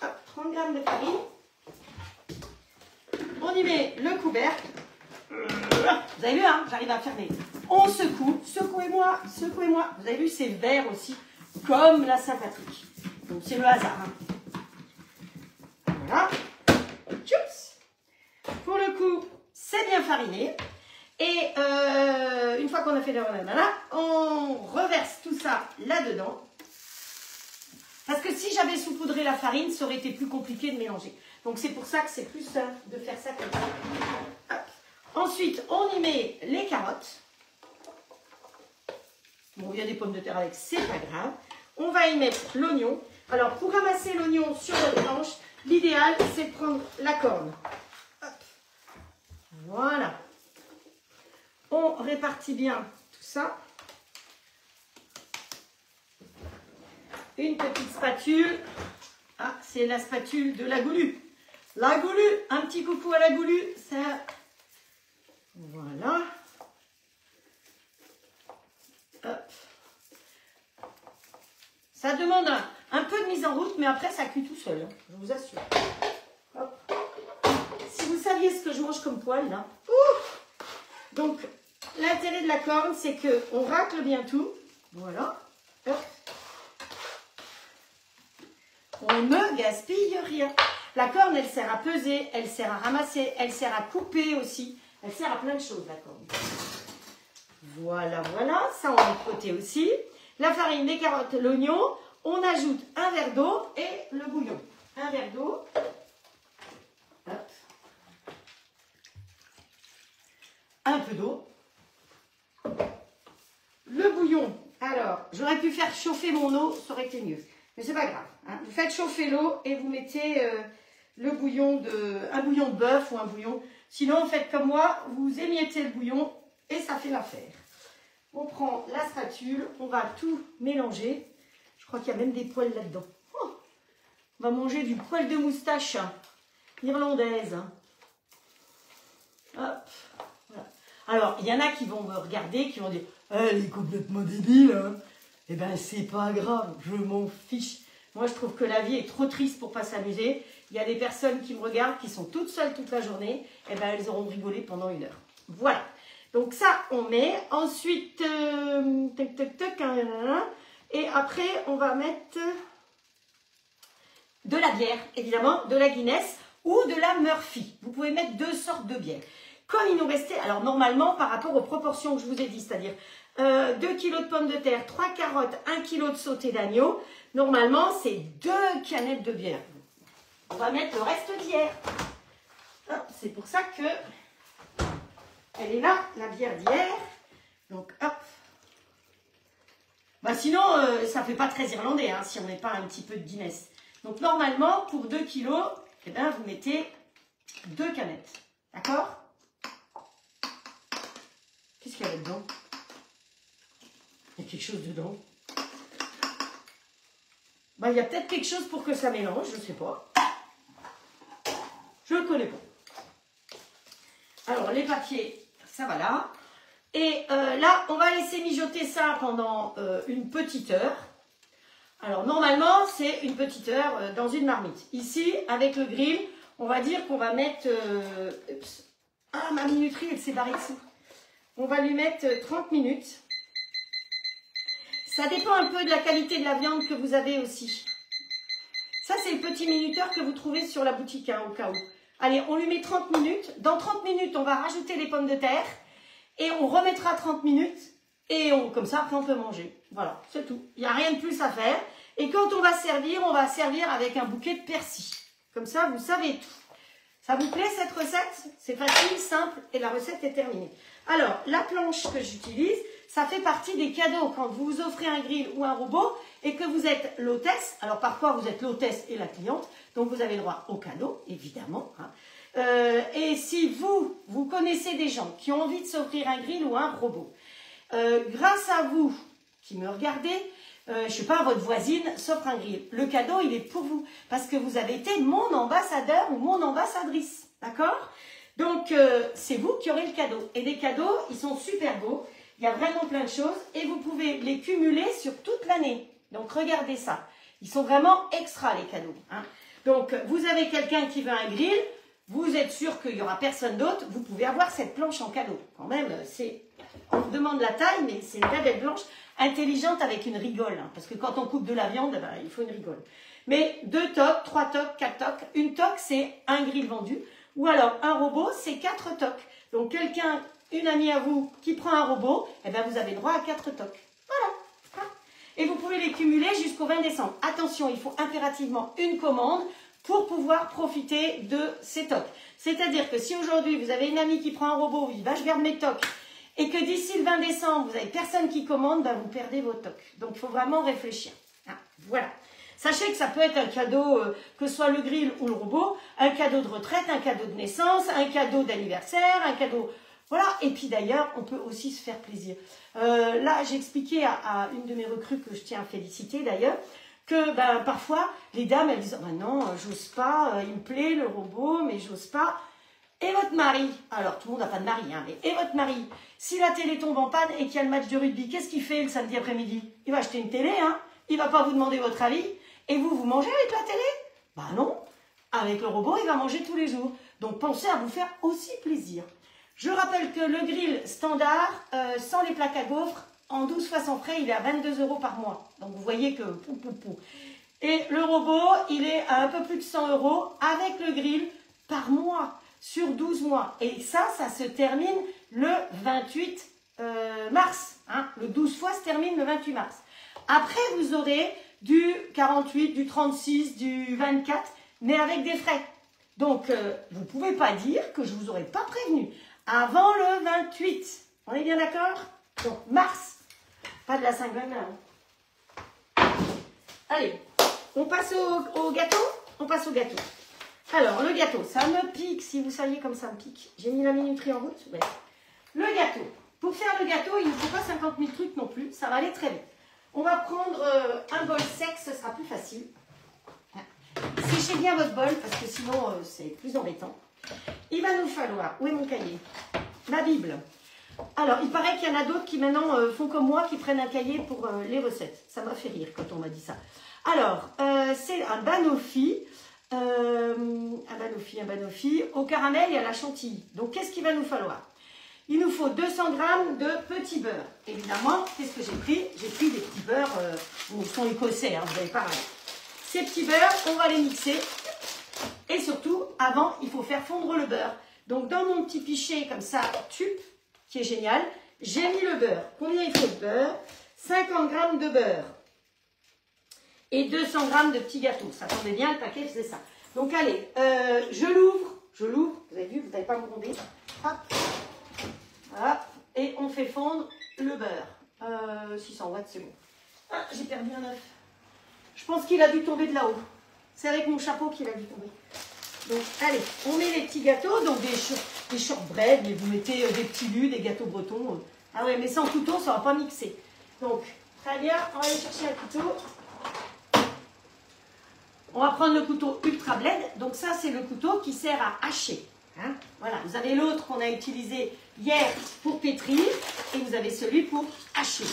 Hop, 30 g de farine. On y met le couvercle. Vous avez vu, hein, j'arrive à fermer. On secoue. Secouez-moi, secouez-moi. Vous avez vu, c'est vert aussi, comme la Saint-Patrick. Donc c'est le hasard. Hein. Voilà. Tchoups. Pour le coup, c'est bien fariné. Et une fois qu'on a fait le banana, on reverse tout ça là-dedans. Parce que si j'avais saupoudré la farine, ça aurait été plus compliqué de mélanger. Donc c'est pour ça que c'est plus simple de faire ça comme ça. Hop. Ensuite, on y met les carottes. Bon, il y a des pommes de terre avec, c'est pas grave. On va y mettre l'oignon. Alors, pour ramasser l'oignon sur votre planche, l'idéal, c'est de prendre la corne. Hop. Voilà. On répartit bien tout ça. Une petite spatule. Ah, c'est la spatule de la Goulue. La Goulue, un petit coucou à la Goulue. Ça... Voilà. Hop. Ça demande un peu de mise en route, mais après ça cuit tout seul, hein, je vous assure. Hop. Si vous saviez ce que je mange comme poil, là. Ouf. Donc, l'intérêt de la corne, c'est qu'on racle bien tout. Voilà. Hop. On ne gaspille rien. La corne, elle sert à peser, elle sert à ramasser, elle sert à couper aussi. Elle sert à plein de choses, la corne. Voilà, voilà. Ça, on met de côté aussi. La farine, les carottes, l'oignon. On ajoute un verre d'eau et le bouillon. Un verre d'eau. Hop. Un peu d'eau. Le bouillon. Alors, j'aurais pu faire chauffer mon eau, ça aurait été mieux. Mais c'est pas grave. Hein. Vous faites chauffer l'eau et vous mettez un bouillon de bœuf ou un bouillon. Sinon, faites comme moi, vous émiettez le bouillon et ça fait l'affaire. On prend la spatule, on va tout mélanger. Je crois qu'il y a même des poils là-dedans. Oh, on va manger du poil de moustache irlandaise. Hop, voilà. Alors, il y en a qui vont me regarder, qui vont dire « Elle est complètement débile hein. !» Eh bien, c'est pas grave, je m'en fiche. Moi, je trouve que la vie est trop triste pour pas s'amuser. Il y a des personnes qui me regardent, qui sont toutes seules toute la journée. Eh bien, elles auront rigolé pendant 1 heure. Voilà. Donc ça, on met. Ensuite, tac, tac, tac. Et après, on va mettre de la bière, évidemment, de la Guinness ou de la Murphy. Vous pouvez mettre 2 sortes de bière. Comme il nous restait, alors normalement, par rapport aux proportions que je vous ai dit, c'est-à-dire 2 kg de pommes de terre, 3 carottes, 1 kg de sauté d'agneau, normalement, c'est 2 canettes de bière. On va mettre le reste de bière. C'est pour ça que elle est là, la bière d'hier. Donc, hop. Bah, sinon, ça ne fait pas très irlandais, hein, si on met pas un petit peu de Guinness. Donc, normalement, pour 2 kg, eh ben, vous mettez 2 canettes. D'accord? Qu'est-ce qu'il y a là-dedans? Il y a quelque chose dedans. Bah, il y a peut-être quelque chose pour que ça mélange, je ne sais pas. Je ne connais pas. Alors, les papiers, ça va là. Et là, on va laisser mijoter ça pendant une petite heure. Alors, normalement, c'est une petite heure dans une marmite. Ici, avec le grill, on va dire qu'on va mettre... Oups. Ah, ma minuterie, elle s'est barrée dessous. On va lui mettre 30 minutes. Ça dépend un peu de la qualité de la viande que vous avez aussi. Ça, c'est le petit minuteur que vous trouvez sur la boutique, hein, au cas où. Allez, on lui met 30 minutes. Dans 30 minutes, on va rajouter les pommes de terre. Et on remettra 30 minutes. Et comme ça, après, on peut manger. Voilà, c'est tout. Il n'y a rien de plus à faire. Et quand on va servir avec un bouquet de persil. Comme ça, vous savez tout. Ça vous plaît, cette recette? C'est facile, simple, et la recette est terminée. Alors, la planche que j'utilise, ça fait partie des cadeaux quand vous vous offrez un grill ou un robot et que vous êtes l'hôtesse. Alors, parfois, vous êtes l'hôtesse et la cliente. Donc, vous avez le droit au cadeau, évidemment. Hein. Et si vous connaissez des gens qui ont envie de s'offrir un grill ou un robot, grâce à vous qui me regardez, je ne sais pas, votre voisine s'offre un grill. Le cadeau, il est pour vous, parce que vous avez été mon ambassadeur ou mon ambassadrice, d'accord? Donc, c'est vous qui aurez le cadeau. Et les cadeaux, ils sont super beaux. Il y a vraiment plein de choses et vous pouvez les cumuler sur toute l'année. Donc, regardez ça. Ils sont vraiment extra, les cadeaux, hein. Donc, vous avez quelqu'un qui veut un grill. Vous êtes sûr qu'il n'y aura personne d'autre. Vous pouvez avoir cette planche en cadeau. Quand même, on vous demande la taille, mais c'est une vraie belle planche intelligente avec une rigole. Hein, parce que quand on coupe de la viande, ben, il faut une rigole. Mais 2 tocs, 3 tocs, 4 tocs. Une toque, c'est un grill vendu. Ou alors, un robot, c'est 4 tocs. Donc, quelqu'un, une amie à vous qui prend un robot, eh ben, vous avez droit à 4 tocs. Voilà. Et vous pouvez les cumuler jusqu'au 20 décembre. Attention, il faut impérativement une commande pour pouvoir profiter de ces tocs. C'est-à-dire que si aujourd'hui, vous avez une amie qui prend un robot, vous dites, bah, je garde mes tocs, et que d'ici le 20 décembre, vous n'avez personne qui commande, bah, vous perdez vos tocs. Donc, il faut vraiment réfléchir. Ah, voilà. Sachez que ça peut être un cadeau, que ce soit le grill ou le robot, un cadeau de retraite, un cadeau de naissance, un cadeau d'anniversaire, un cadeau... Voilà. Et puis d'ailleurs, on peut aussi se faire plaisir. Là, j'ai expliqué à une de mes recrues que je tiens à féliciter d'ailleurs, que ben, parfois, les dames, elles disent, oh, ben non, j'ose pas, il me plaît le robot, mais j'ose pas. Et votre mari, alors tout le monde n'a pas de mari, hein, mais et votre mari, si la télé tombe en panne et qu'il y a le match de rugby, qu'est-ce qu'il fait le samedi après-midi? Il va acheter une télé, hein, il ne va pas vous demander votre avis. Et vous mangez avec la télé? Ben non, avec le robot, il va manger tous les jours. Donc pensez à vous faire aussi plaisir. Je rappelle que le grill standard, sans les plaques à gaufres, en 12 fois sans frais, il est à 22 € par mois. Donc vous voyez que pou. Et le robot, il est à un peu plus de 100 € avec le grill par mois, sur 12 mois. Et ça se termine le 28 mars. Hein. Le 12 fois se termine le 28 mars. Après, vous aurez du 48, du 36, du 24, mais avec des frais. Donc, vous ne pouvez pas dire que je ne vous aurais pas prévenu. Avant le 28. On est bien d'accord? Donc, mars. Pas de la 5 hein. Allez, on passe au gâteau? On passe au gâteau. Alors, le gâteau, ça me pique, si vous saviez comme ça me pique. J'ai mis la minuterie en route. Ouais. Le gâteau. Pour faire le gâteau, il ne faut pas 50 000 trucs non plus. Ça va aller très vite. On va prendre un bol sec, ce sera plus facile. Séchez bien votre bol, parce que sinon, c'est plus embêtant. Il va nous falloir... Où est mon cahier? Ma Bible. Alors, il paraît qu'il y en a d'autres qui maintenant font comme moi, qui prennent un cahier pour les recettes. Ça m'a fait rire quand on m'a dit ça. Alors, c'est un banoffee. Un banoffee au caramel et à la chantilly. Donc, qu'est-ce qu'il va nous falloir? Il nous faut 200 g de petits beurres. Évidemment, qu'est-ce que j'ai pris? J'ai pris des petits beurres, ils sont écossais, hein, vous avez pareil. Ces petits beurres, on va les mixer. Et surtout, avant, il faut faire fondre le beurre. Donc, dans mon petit pichet, comme ça, tube, qui est génial, j'ai mis le beurre. Combien il faut de beurre? 50 g de beurre. Et 200 g de petits gâteaux. Ça tombait bien, le paquet faisait ça. Donc, allez, je l'ouvre. Vous avez vu, vous n'avez pas me gronder. Hop. Voilà. Et on fait fondre le beurre. 600 watts, c'est bon. Ah, j'ai perdu un œuf. Je pense qu'il a dû tomber de là-haut. C'est avec mon chapeau qu'il a dû tomber. Donc, allez, on met les petits gâteaux, donc des shortbread, mais vous mettez des petits lus, des gâteaux bretons. Ah ouais, mais sans couteau, ça ne va pas mixer. Donc, très bien, on va aller chercher un couteau. On va prendre le couteau Ultra Blade. Donc ça, c'est le couteau qui sert à hacher. Hein, voilà, vous avez l'autre qu'on a utilisé hier pour pétrir et vous avez celui pour hacher.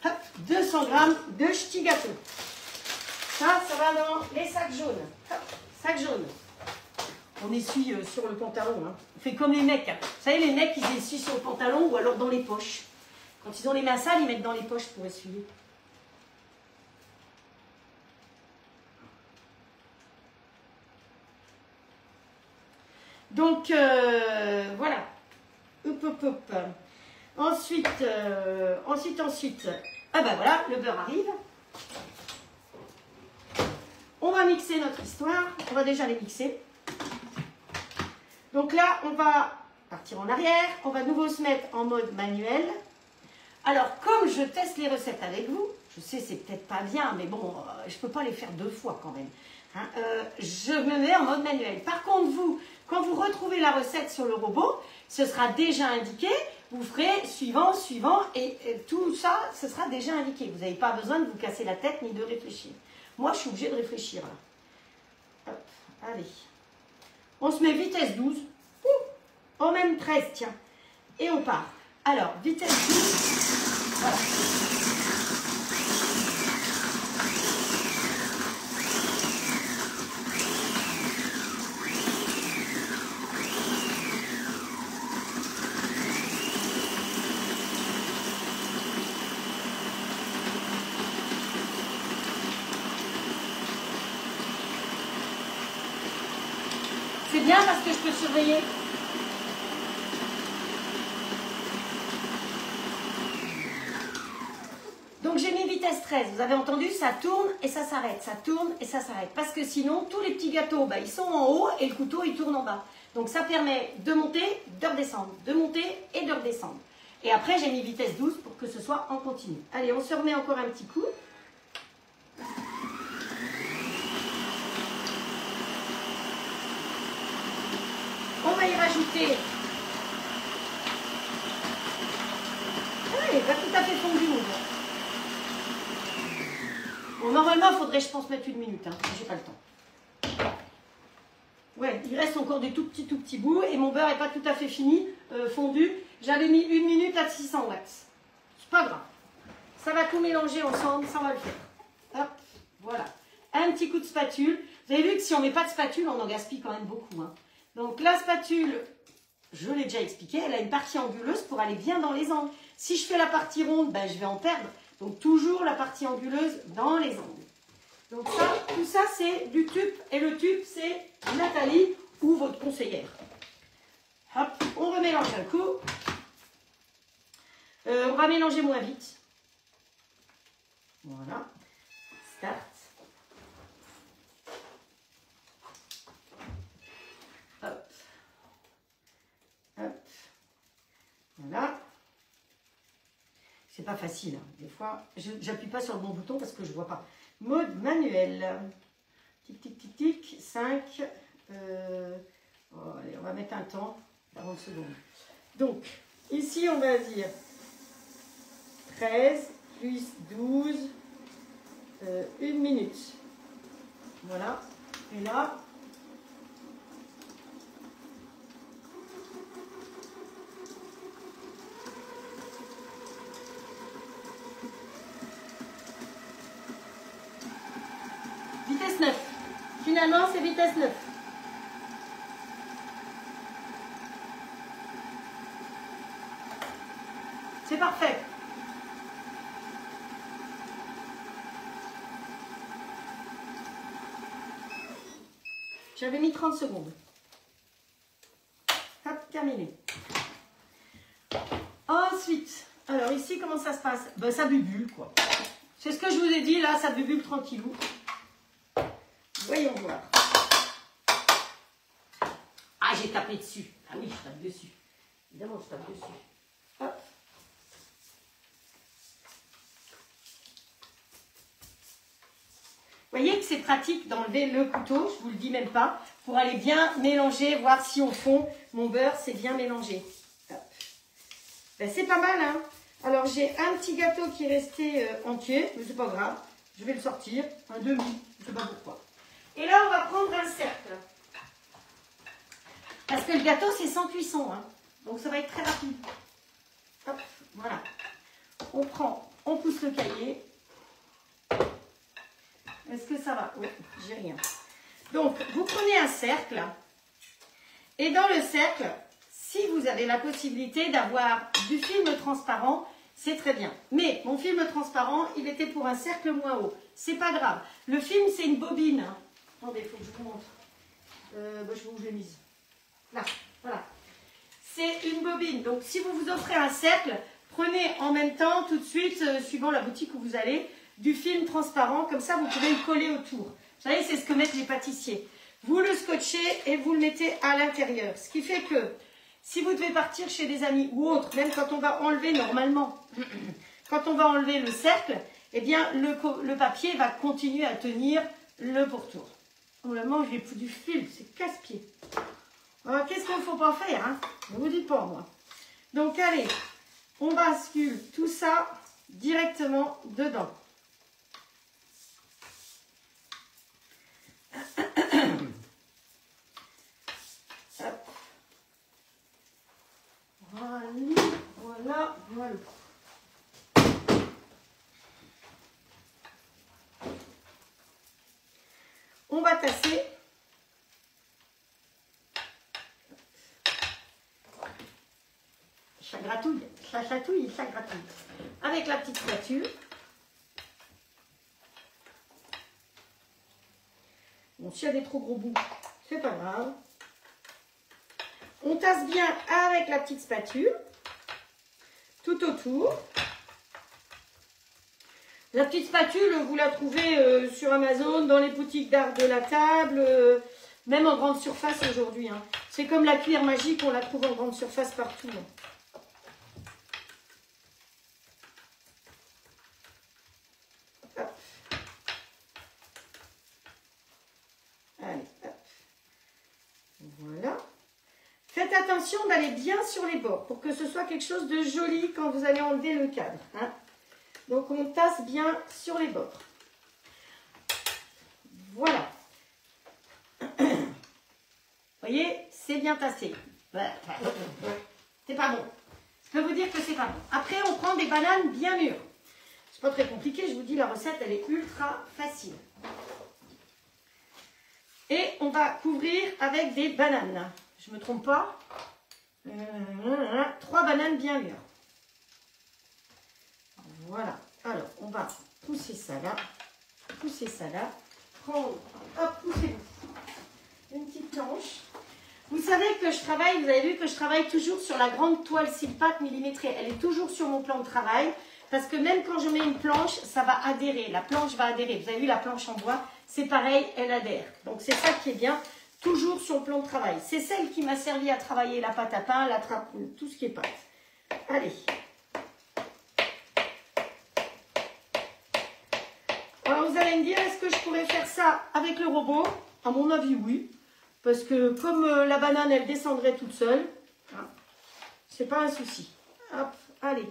Hop, 200 g de ch'ti gâteau. Ça va dans les sacs jaunes. Hop, sac jaune. On essuie sur le pantalon. Hein. On fait comme les mecs. Hein. Vous savez, les mecs, ils essuient sur le pantalon ou alors dans les poches. Quand ils ont les mains sales, ils mettent dans les poches pour essuyer. Donc, voilà. Hop. Ensuite, ah ben voilà, le beurre arrive. On va mixer notre histoire. On va déjà les mixer. Donc là, on va partir en arrière. On va de nouveau se mettre en mode manuel. Alors, comme je teste les recettes avec vous, je sais c'est peut-être pas bien, mais bon, je peux pas les faire 2 fois quand même. Hein, je me mets en mode manuel. Par contre, vous, quand vous retrouvez la recette sur le robot, ce sera déjà indiqué. Vous ferez suivant, suivant, et tout ça, ce sera déjà indiqué. Vous n'avez pas besoin de vous casser la tête ni de réfléchir. Moi, je suis obligée de réfléchir là. Hop, allez. On se met vitesse 12. Oh, même 13, tiens. Et on part. Alors, vitesse 12. Voilà. C'est bien parce que je peux surveiller. Donc j'ai mis vitesse 13, vous avez entendu, ça tourne et ça s'arrête, ça tourne et ça s'arrête. Parce que sinon, tous les petits gâteaux, bah, ils sont en haut et le couteau, il tourne en bas. Donc ça permet de monter, de redescendre, de monter et de redescendre. Et après, j'ai mis vitesse 12 pour que ce soit en continu. Allez, on se remet encore un petit coup. On va y rajouter... Ah, il n'est pas tout à fait fondu, mon gars. Bon, normalement, il faudrait, je pense, mettre 1 minute. Hein. J'ai pas le temps. Ouais, il reste encore des tout petits bouts. Et mon beurre n'est pas tout à fait fini, fondu. J'avais mis 1 minute à 600 watts. C'est pas grave. Ça va tout mélanger ensemble, ça va le faire. Hop, voilà. Un petit coup de spatule. Vous avez vu que si on ne met pas de spatule, on en gaspille quand même beaucoup. Hein. Donc la spatule, je l'ai déjà expliqué, elle a une partie anguleuse pour aller bien dans les angles. Si je fais la partie ronde, ben, je vais en perdre. Donc toujours la partie anguleuse dans les angles. Donc ça, tout ça c'est du tube. Et le tube c'est Nathalie ou votre conseillère. Hop, on remélange un coup. On va mélanger moins vite. Voilà. Start. Hop. Hop. Voilà. C'est pas facile. Hein. Des fois, j'appuie pas sur le bon bouton parce que je vois pas. Mode manuel. Tic, tic, tic, tic. 5. Oh, allez, on va mettre un temps. 40 secondes. Donc, ici, on va dire 13 plus 12. 1 minute. Voilà. Et là, vitesse 9. Finalement, c'est vitesse 9. C'est parfait. J'avais mis 30 secondes. Hop, terminé. Ensuite, alors ici, comment ça se passe? Ben, ça bubule, quoi. C'est ce que je vous ai dit, là, ça bubule tranquillou. Voyons voir. Ah, j'ai tapé dessus. Ah oui, je tape dessus. Évidemment, je tape dessus. Hop. Vous voyez que c'est pratique d'enlever le couteau, je vous le dis même pas, pour aller bien mélanger, voir si au fond, mon beurre s'est bien mélangé. Ben, c'est pas mal, hein. Alors, j'ai un petit gâteau qui est resté entier, mais c'est pas grave. Je vais le sortir, un demi, je sais pas pourquoi. Et là, on va prendre un cercle. Parce que le gâteau, c'est sans cuisson, hein. Donc, ça va être très rapide. Hop, voilà. On prend, on pousse le cahier. Est-ce que ça va? Oui, j'ai rien. Donc, vous prenez un cercle. Et dans le cercle, si vous avez la possibilité d'avoir du film transparent, c'est très bien. Mais mon film transparent, il était pour un cercle moins haut. C'est pas grave. Le film, c'est une bobine. Hein. Attendez, il faut que je vous montre. Je vous l'ai mise. Là, voilà. C'est une bobine. Donc, si vous vous offrez un cercle, prenez en même temps, tout de suite, suivant la boutique où vous allez, du film transparent, comme ça vous pouvez le coller autour. Vous savez, c'est ce que mettent les pâtissiers. Vous le scotchez et vous le mettez à l'intérieur. Ce qui fait que Si vous devez partir chez des amis ou autres, même quand on va enlever normalement, quand on va enlever le cercle, eh bien le papier va continuer à tenir le pourtour. Normalement, j'ai plus du fil, c'est casse-pied. Alors, qu'est-ce qu'il ne faut pas faire, hein? Ne vous dites pas, moi. Donc, allez, on bascule tout ça directement dedans. Hop. Voilà, voilà, voilà. On va tasser. Ça gratouille, ça chatouille, ça gratouille. Avec la petite spatule. Bon, s'il y a des trop gros bouts, c'est pas grave. On tasse bien avec la petite spatule, tout autour. La petite spatule, vous la trouvez sur Amazon, dans les boutiques d'art de la table, même en grande surface aujourd'hui. Hein. C'est comme la cuillère magique, on la trouve en grande surface partout. Hein. Allez, hop. Voilà. Faites attention d'aller bien sur les bords pour que ce soit quelque chose de joli quand vous allez enlever le cadre. Hein. Donc, on tasse bien sur les bords. Voilà. Vous voyez, c'est bien tassé. C'est pas bon. Je peux vous dire que c'est pas bon. Après, on prend des bananes bien mûres. C'est pas très compliqué, je vous dis, la recette, elle est ultra facile. Et on va couvrir avec des bananes. Je ne me trompe pas. 3 bananes bien mûres. Voilà. Alors, on va pousser ça là. Pousser ça là. Prendre, hop, poussez-vous. Une petite planche. Vous savez que je travaille, vous avez vu que je travaille toujours sur la grande toile Silpat millimétrée. Elle est toujours sur mon plan de travail. Parce que même quand je mets une planche, ça va adhérer. La planche va adhérer. Vous avez vu la planche en bois, c'est pareil, elle adhère. Donc c'est ça qui est bien, toujours sur le plan de travail. C'est celle qui m'a servi à travailler la pâte à pain, la trappe, tout ce qui est pâte. Allez. Alors vous allez me dire, est-ce que je pourrais faire ça avec le robot? À mon avis, oui. Parce que comme la banane, elle descendrait toute seule, hein, c'est pas un souci. Hop, allez.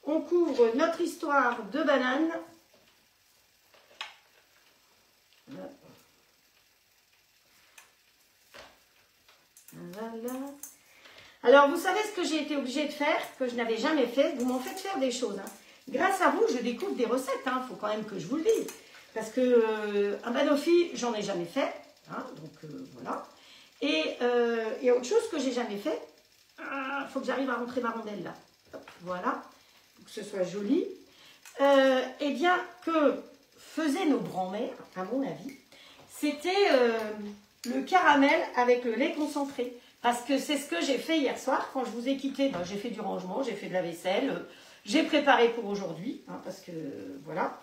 On couvre notre histoire de banane. Voilà. Alors, vous savez ce que j'ai été obligée de faire, que je n'avais jamais fait. Vous m'en faites faire des choses. Hein. Grâce à vous, je découvre des recettes. Il faut quand même que je vous le dise. Parce que un banoffee, j'en ai jamais fait. Hein, donc, voilà. Et autre chose que j'ai jamais fait, il faut que j'arrive à rentrer ma rondelle là. Hop, voilà. Que ce soit joli, eh bien, que faisaient nos grands-mères, à mon avis, c'était le caramel avec le lait concentré. Parce que c'est ce que j'ai fait hier soir, quand je vous ai quitté, ben, j'ai fait du rangement, j'ai fait de la vaisselle, j'ai préparé pour aujourd'hui, hein, parce que, voilà,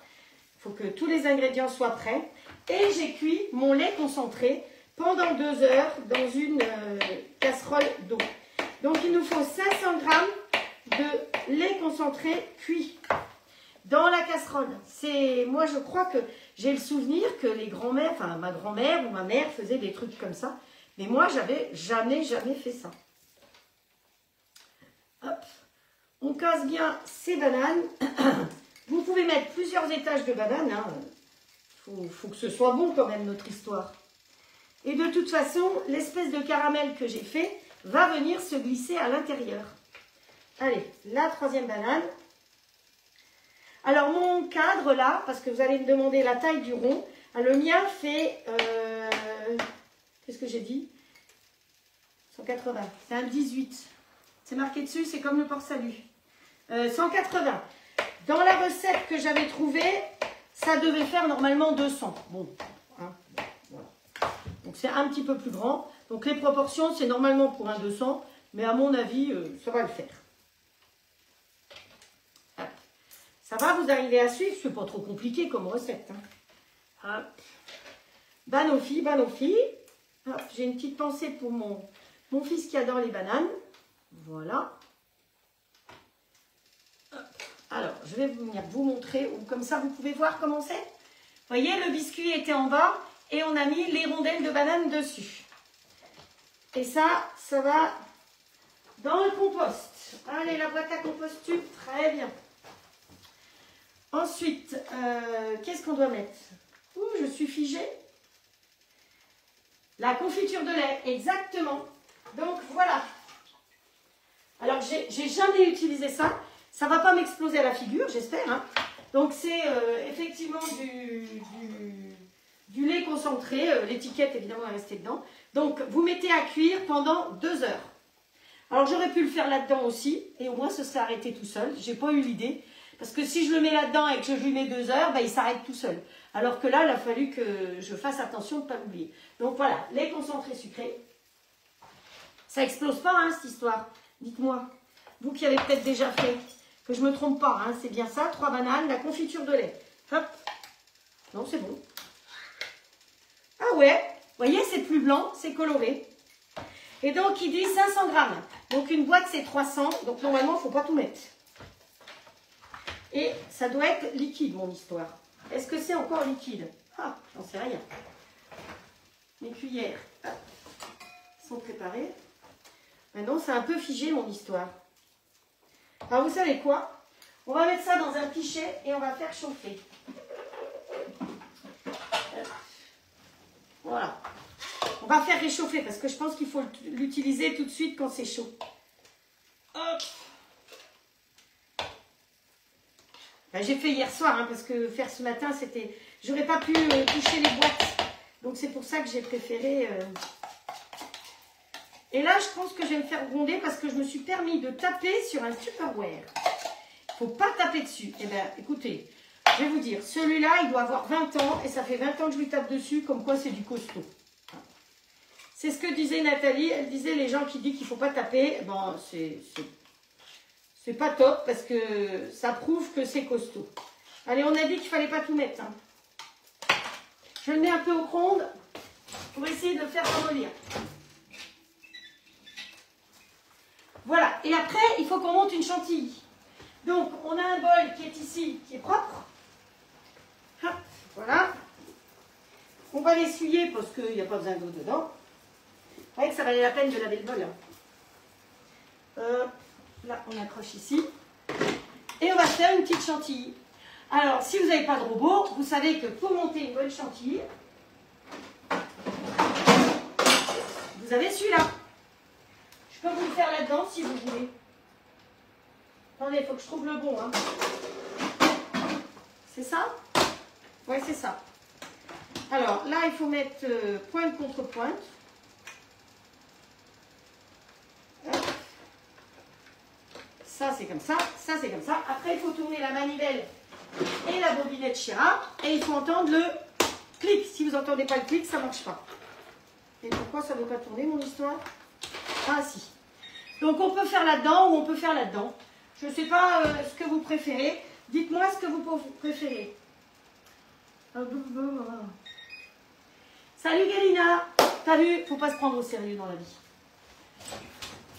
il faut que tous les ingrédients soient prêts. Et j'ai cuit mon lait concentré pendant 2 heures dans une casserole d'eau. Donc, il nous faut 500 grammes de lait concentré cuit dans la casserole. Moi, je crois que j'ai le souvenir que les grands-mères, enfin ma grand-mère ou ma mère faisait des trucs comme ça. Mais moi, j'avais jamais fait ça. Hop. On casse bien ces bananes. Vous pouvez mettre plusieurs étages de bananes. Hein. Faut que ce soit bon quand même, notre histoire. Et de toute façon, l'espèce de caramel que j'ai fait va venir se glisser à l'intérieur. Allez, la 3e banane. Alors, mon cadre là, parce que vous allez me demander la taille du rond, le mien fait, qu'est-ce que j'ai dit? 180, c'est un 18. C'est marqué dessus, c'est comme le port-salut. 180. Dans la recette que j'avais trouvée, ça devait faire normalement 200. Bon, hein, voilà. Donc, c'est un petit peu plus grand. Donc, les proportions, c'est normalement pour un 200, mais à mon avis, ça va le faire. Ça va, vous arrivez à suivre, c'est pas trop compliqué comme recette. Hein. Banoffee. J'ai une petite pensée pour mon fils qui adore les bananes. Voilà. Alors, je vais venir vous montrer, ou comme ça vous pouvez voir comment c'est. Vous voyez, le biscuit était en bas et on a mis les rondelles de banane dessus. Et ça va dans le compost. Allez, la boîte à compost tube, très bien. Ensuite, qu'est-ce qu'on doit mettre? Ouh, je suis figée. La confiture de lait, exactement. Donc voilà. Alors, j'ai jamais utilisé ça. Ça ne va pas m'exploser à la figure, j'espère. Hein. Donc, c'est effectivement du lait concentré. L'étiquette, évidemment, est restée dedans. Donc, vous mettez à cuire pendant 2 heures. Alors, j'aurais pu le faire là-dedans aussi. Et au moins, ce serait arrêté tout seul. Je n'ai pas eu l'idée. Parce que si je le mets là-dedans et que je lui mets 2 heures, ben, il s'arrête tout seul. Alors que là, il a fallu que je fasse attention de ne pas l'oublier. Donc, voilà, lait concentré sucré. Ça n'explose pas, hein, cette histoire. Dites-moi, vous qui avez peut-être déjà fait, que je ne me trompe pas, hein, c'est bien ça, 3 bananes, la confiture de lait. Hop. Non, c'est bon. Ah ouais, vous voyez, c'est plus blanc, c'est coloré. Et donc, il dit 500 grammes. Donc, une boîte, c'est 300. Donc, normalement, il ne faut pas tout mettre. Et ça doit être liquide, mon histoire. Est-ce que c'est encore liquide? Ah, j'en sais rien. Mes cuillères hop, sont préparées. Maintenant, c'est un peu figé, mon histoire. Alors, vous savez quoi? On va mettre ça dans un pichet et on va faire chauffer. Voilà. On va faire réchauffer parce que je pense qu'il faut l'utiliser tout de suite quand c'est chaud. Hop. Ben, j'ai fait hier soir hein, parce que faire ce matin, c'était... J'aurais pas pu toucher les boîtes. Donc, c'est pour ça que j'ai préféré... Et là, je pense que je vais me faire gronder parce que je me suis permis de taper sur un Tupperware. Il ne faut pas taper dessus. Eh bien, écoutez, je vais vous dire, celui-là, il doit avoir 20 ans et ça fait 20 ans que je lui tape dessus, comme quoi c'est du costaud. C'est ce que disait Nathalie. Elle disait, les gens qui disent qu'il ne faut pas taper, bon, c'est pas top parce que ça prouve que c'est costaud. Allez, on a dit qu'il ne fallait pas tout mettre. Hein. Je le mets un peu au micro-ondes pour essayer de le faire ramollir. Voilà, et après, il faut qu'on monte une chantilly. Donc, on a un bol qui est ici, qui est propre. Hop, voilà. On va l'essuyer parce qu'il n'y a pas besoin d'eau dedans. Vous voyez que ça valait la peine de laver le bol. Là, on accroche ici. Et on va faire une petite chantilly. Alors, si vous n'avez pas de robot, vous savez que pour monter une bonne chantilly, vous avez celui-là. Je peux vous le faire là-dedans si vous voulez. Attendez, il faut que je trouve le bon. Hein. C'est ça? Ouais, c'est ça. Alors, là, il faut mettre pointe contre pointe. Ça, c'est comme ça. Ça, c'est comme ça. Après, il faut tourner la manivelle et la bobinette Chira. Et il faut entendre le clic. Si vous n'entendez pas le clic, ça ne marche pas. Et pourquoi ça ne veut pas tourner, mon histoire? Ah, si. Donc, on peut faire là-dedans ou on peut faire là-dedans. Je ne sais pas ce que vous préférez. Dites-moi ce que vous préférez. Salut Galina. T'as vu, il ne faut pas se prendre au sérieux dans la vie.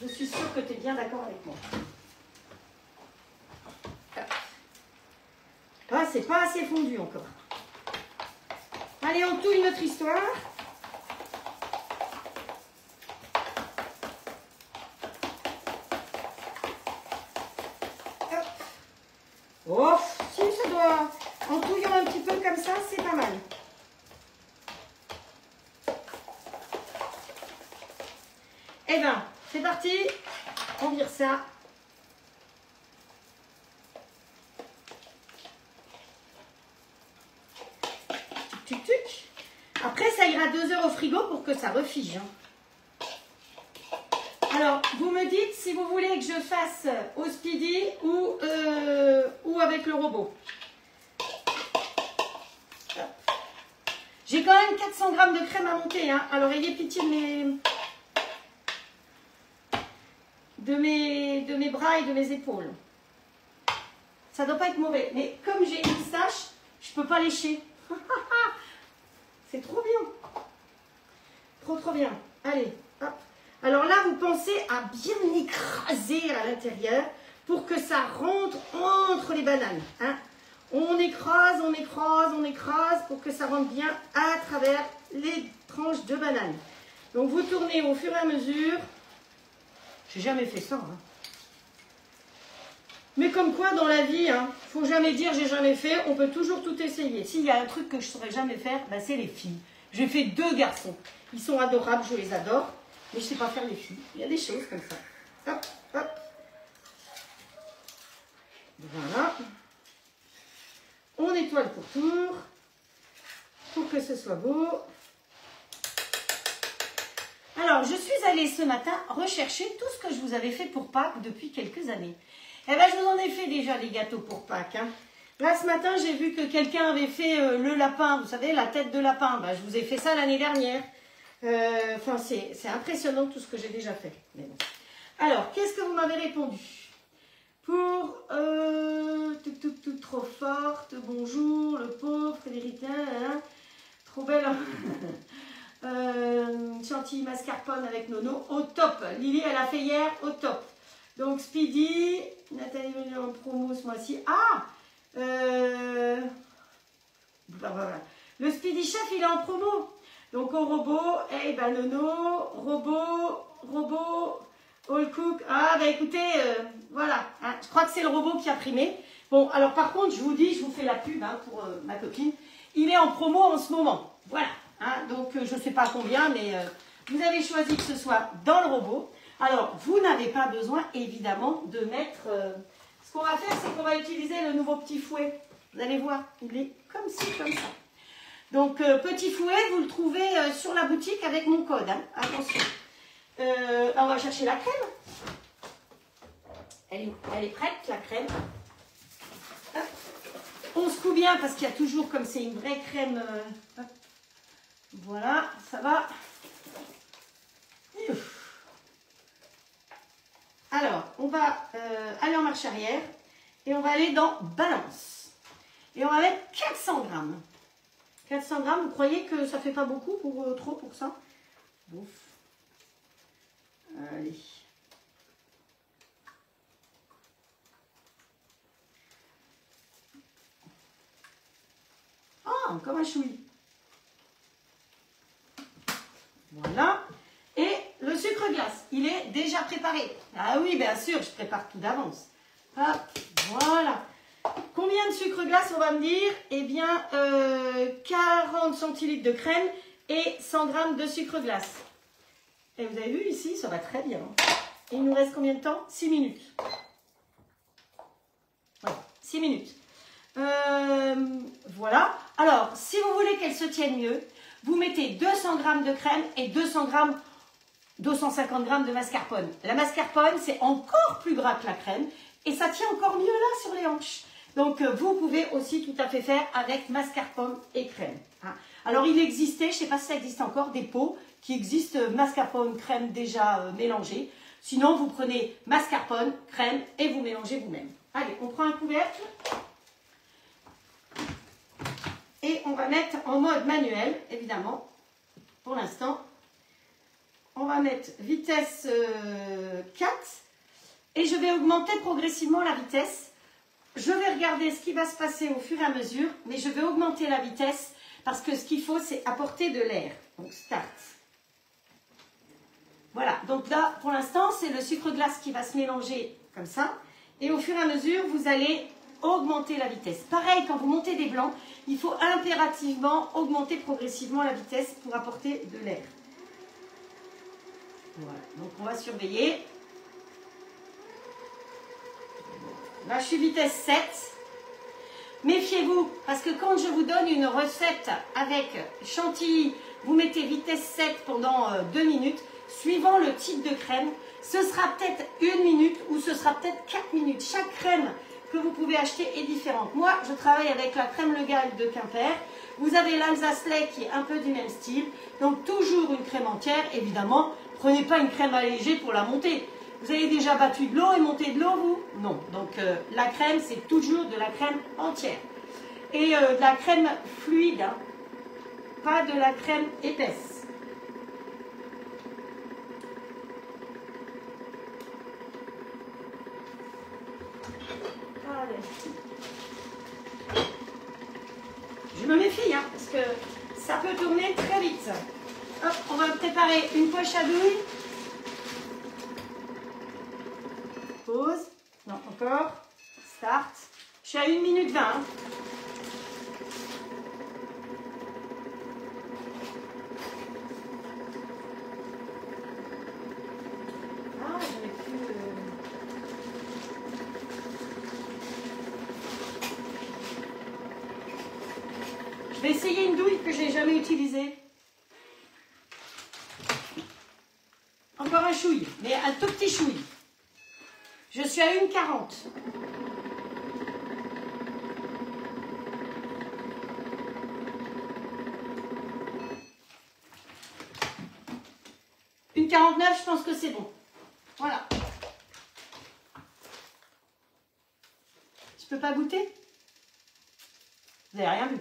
Je suis sûre que tu es bien d'accord avec moi. Ah, c'est pas assez fondu encore. Allez, on touille notre histoire. Oh, si ça doit, en touillant un petit peu comme ça, c'est pas mal. Eh bien, c'est parti. On vire ça. Tuc, tuc, tuc. Après, ça ira 2 heures au frigo pour que ça refige. Alors, vous me dites si vous voulez que je fasse au speedy ou avec le robot. J'ai quand même 400 grammes de crème à monter. Hein. Alors, ayez pitié de mes bras et de mes épaules. Ça ne doit pas être mauvais. Mais comme j'ai une pistache, je ne peux pas lécher. C'est trop bien. Trop, trop bien. Allez, hop. Alors là, vous pensez à bien écraser à l'intérieur pour que ça rentre entre les bananes. Hein. On écrase, on écrase, on écrase pour que ça rentre bien à travers les tranches de bananes. Donc vous tournez au fur et à mesure. J'ai jamais fait ça. Hein. Mais comme quoi dans la vie, hein, faut jamais dire j'ai jamais fait, on peut toujours tout essayer. S'il y a un truc que je ne saurais jamais faire, ben c'est les filles. J'ai fait 2 garçons. Ils sont adorables, je les adore. Mais je ne sais pas faire les filles. Il y a des choses comme ça. Hop, hop. Voilà. On étoile pour tour. Pour que ce soit beau. Alors, je suis allée ce matin rechercher tout ce que je vous avais fait pour Pâques depuis quelques années. Eh bien, je vous en ai fait déjà des gâteaux pour Pâques. Hein. Là, ce matin, j'ai vu que quelqu'un avait fait le lapin. Vous savez, la tête de lapin. Ben, je vous ai fait ça l'année dernière. Enfin, c'est impressionnant tout ce que j'ai déjà fait. Mais bon. Alors, qu'est-ce que vous m'avez répondu? Pour tout trop forte, bonjour, le pauvre Frédéric, hein, trop belle, chantilly mascarpone avec Nono, au top. Lily, elle a fait hier, au top. Donc Speedy, Nathalie venue en promo ce mois-ci. Ah, voilà. Le Speedy Chef, il est en promo. Donc au robot, eh ben Nono, robot, all cook. Ah bah écoutez, voilà, hein, je crois que c'est le robot qui a primé. Bon, alors par contre, je vous dis, je vous fais la pub hein, pour ma copine. Il est en promo en ce moment. Voilà, hein, donc je ne sais pas combien, mais vous avez choisi que ce soit dans le robot. Alors, vous n'avez pas besoin, évidemment, de mettre... ce qu'on va faire, c'est qu'on va utiliser le nouveau petit fouet. Vous allez voir, il est comme ci, comme ça. Donc, petit fouet, vous le trouvez sur la boutique avec mon code. Hein. Attention. On va chercher la crème. Elle est prête, la crème. Hop. On secoue bien parce qu'il y a toujours, comme c'est une vraie crème... hop. Voilà, ça va. Alors, on va aller en marche arrière et on va aller dans balance. Et on va mettre 400 grammes. 400 grammes, vous croyez que ça fait pas beaucoup trop pour ça? Bouf. Allez. Ah, comme un chouï. Voilà. Et le sucre glace, il est déjà préparé. Ah oui, bien sûr, je prépare tout d'avance. Hop, voilà. Combien de sucre glace on va me dire? Eh bien, 40 centilitres de crème et 100 grammes de sucre glace. Et vous avez vu ici, ça va très bien. Et il nous reste combien de temps? 6 minutes. Voilà, 6 minutes. Voilà. Alors, si vous voulez qu'elle se tienne mieux, vous mettez 200 grammes de crème et 250 grammes de mascarpone. La mascarpone, c'est encore plus gras que la crème et ça tient encore mieux là sur les hanches. Donc, vous pouvez aussi tout à fait faire avec mascarpone et crème. Hein. Alors, il existait, je ne sais pas si ça existe encore, des pots qui existent mascarpone, crème déjà mélangés. Sinon, vous prenez mascarpone, crème et vous mélangez vous-même. Allez, on prend un couvercle. Et on va mettre en mode manuel, évidemment, pour l'instant. On va mettre vitesse 4 et je vais augmenter progressivement la vitesse. Je vais regarder ce qui va se passer au fur et à mesure, mais je vais augmenter la vitesse parce que ce qu'il faut, c'est apporter de l'air. Donc, start. Voilà, donc là, pour l'instant, c'est le sucre glace qui va se mélanger comme ça. Et au fur et à mesure, vous allez augmenter la vitesse. Pareil, quand vous montez des blancs, il faut impérativement augmenter progressivement la vitesse pour apporter de l'air. Voilà, donc on va surveiller. Là, je suis vitesse 7. Méfiez-vous, parce que quand je vous donne une recette avec chantilly, vous mettez vitesse 7 pendant 2 minutes, suivant le type de crème, ce sera peut-être 1 minute ou ce sera peut-être 4 minutes. Chaque crème que vous pouvez acheter est différente. Moi, je travaille avec la crème Le Gall de Quimper. Vous avez l'Alsace-Lait qui est un peu du même style. Donc, toujours une crème entière, évidemment. Prenez pas une crème allégée pour la monter. Vous avez déjà battu de l'eau et monté de l'eau, vous? Non. Donc, la crème, c'est toujours de la crème entière. Et de la crème fluide, hein. Pas de la crème épaisse. Je me méfie, hein, parce que ça peut tourner très vite. Hop, on va préparer une poche à douille. Pause. Non, encore. Start. Je suis à 1 minute 20. Hein. Ah, j'aurais pu... Je vais essayer une douille que je n'ai jamais utilisée. Encore un chouille, mais un tout petit chouille. Je suis à 1,40. Une 49, je pense que c'est bon. Voilà. Je peux pas goûter? Vous n'avez rien vu.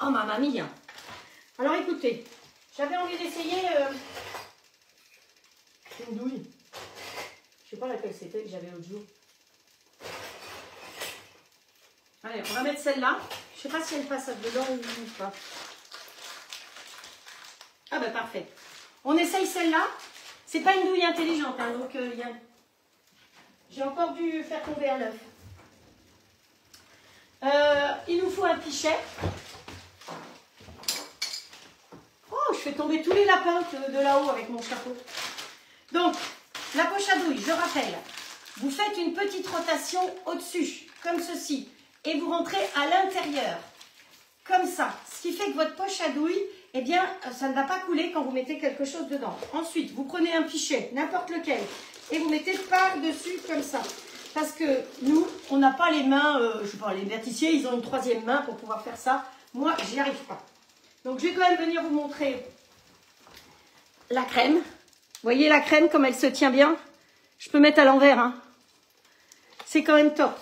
Oh, mamma mia. Alors écoutez, j'avais envie d'essayer une douille. Je sais pas laquelle c'était que j'avais l'autre jour. Allez, on va mettre celle-là. Je sais pas si elle passe dedans ou pas. Ah ben parfait. On essaye celle-là. C'est pas une douille intelligente, hein, donc j'ai encore dû faire tomber un œuf. Il nous faut un pichet. Oh, je fais tomber tous les lapins de là-haut avec mon chapeau. Donc, la poche à douille, je rappelle, vous faites une petite rotation au-dessus, comme ceci, et vous rentrez à l'intérieur, comme ça. Ce qui fait que votre poche à douille, eh bien, ça ne va pas couler quand vous mettez quelque chose dedans. Ensuite, vous prenez un pichet, n'importe lequel, et vous mettez par-dessus, comme ça. Parce que nous, on n'a pas les mains, je sais pas, les verticiers, ils ont une troisième main pour pouvoir faire ça. Moi, j'y arrive pas. Donc, je vais quand même venir vous montrer la crème. Vous voyez la crème, comme elle se tient bien? Je peux mettre à l'envers. Hein. C'est quand même top.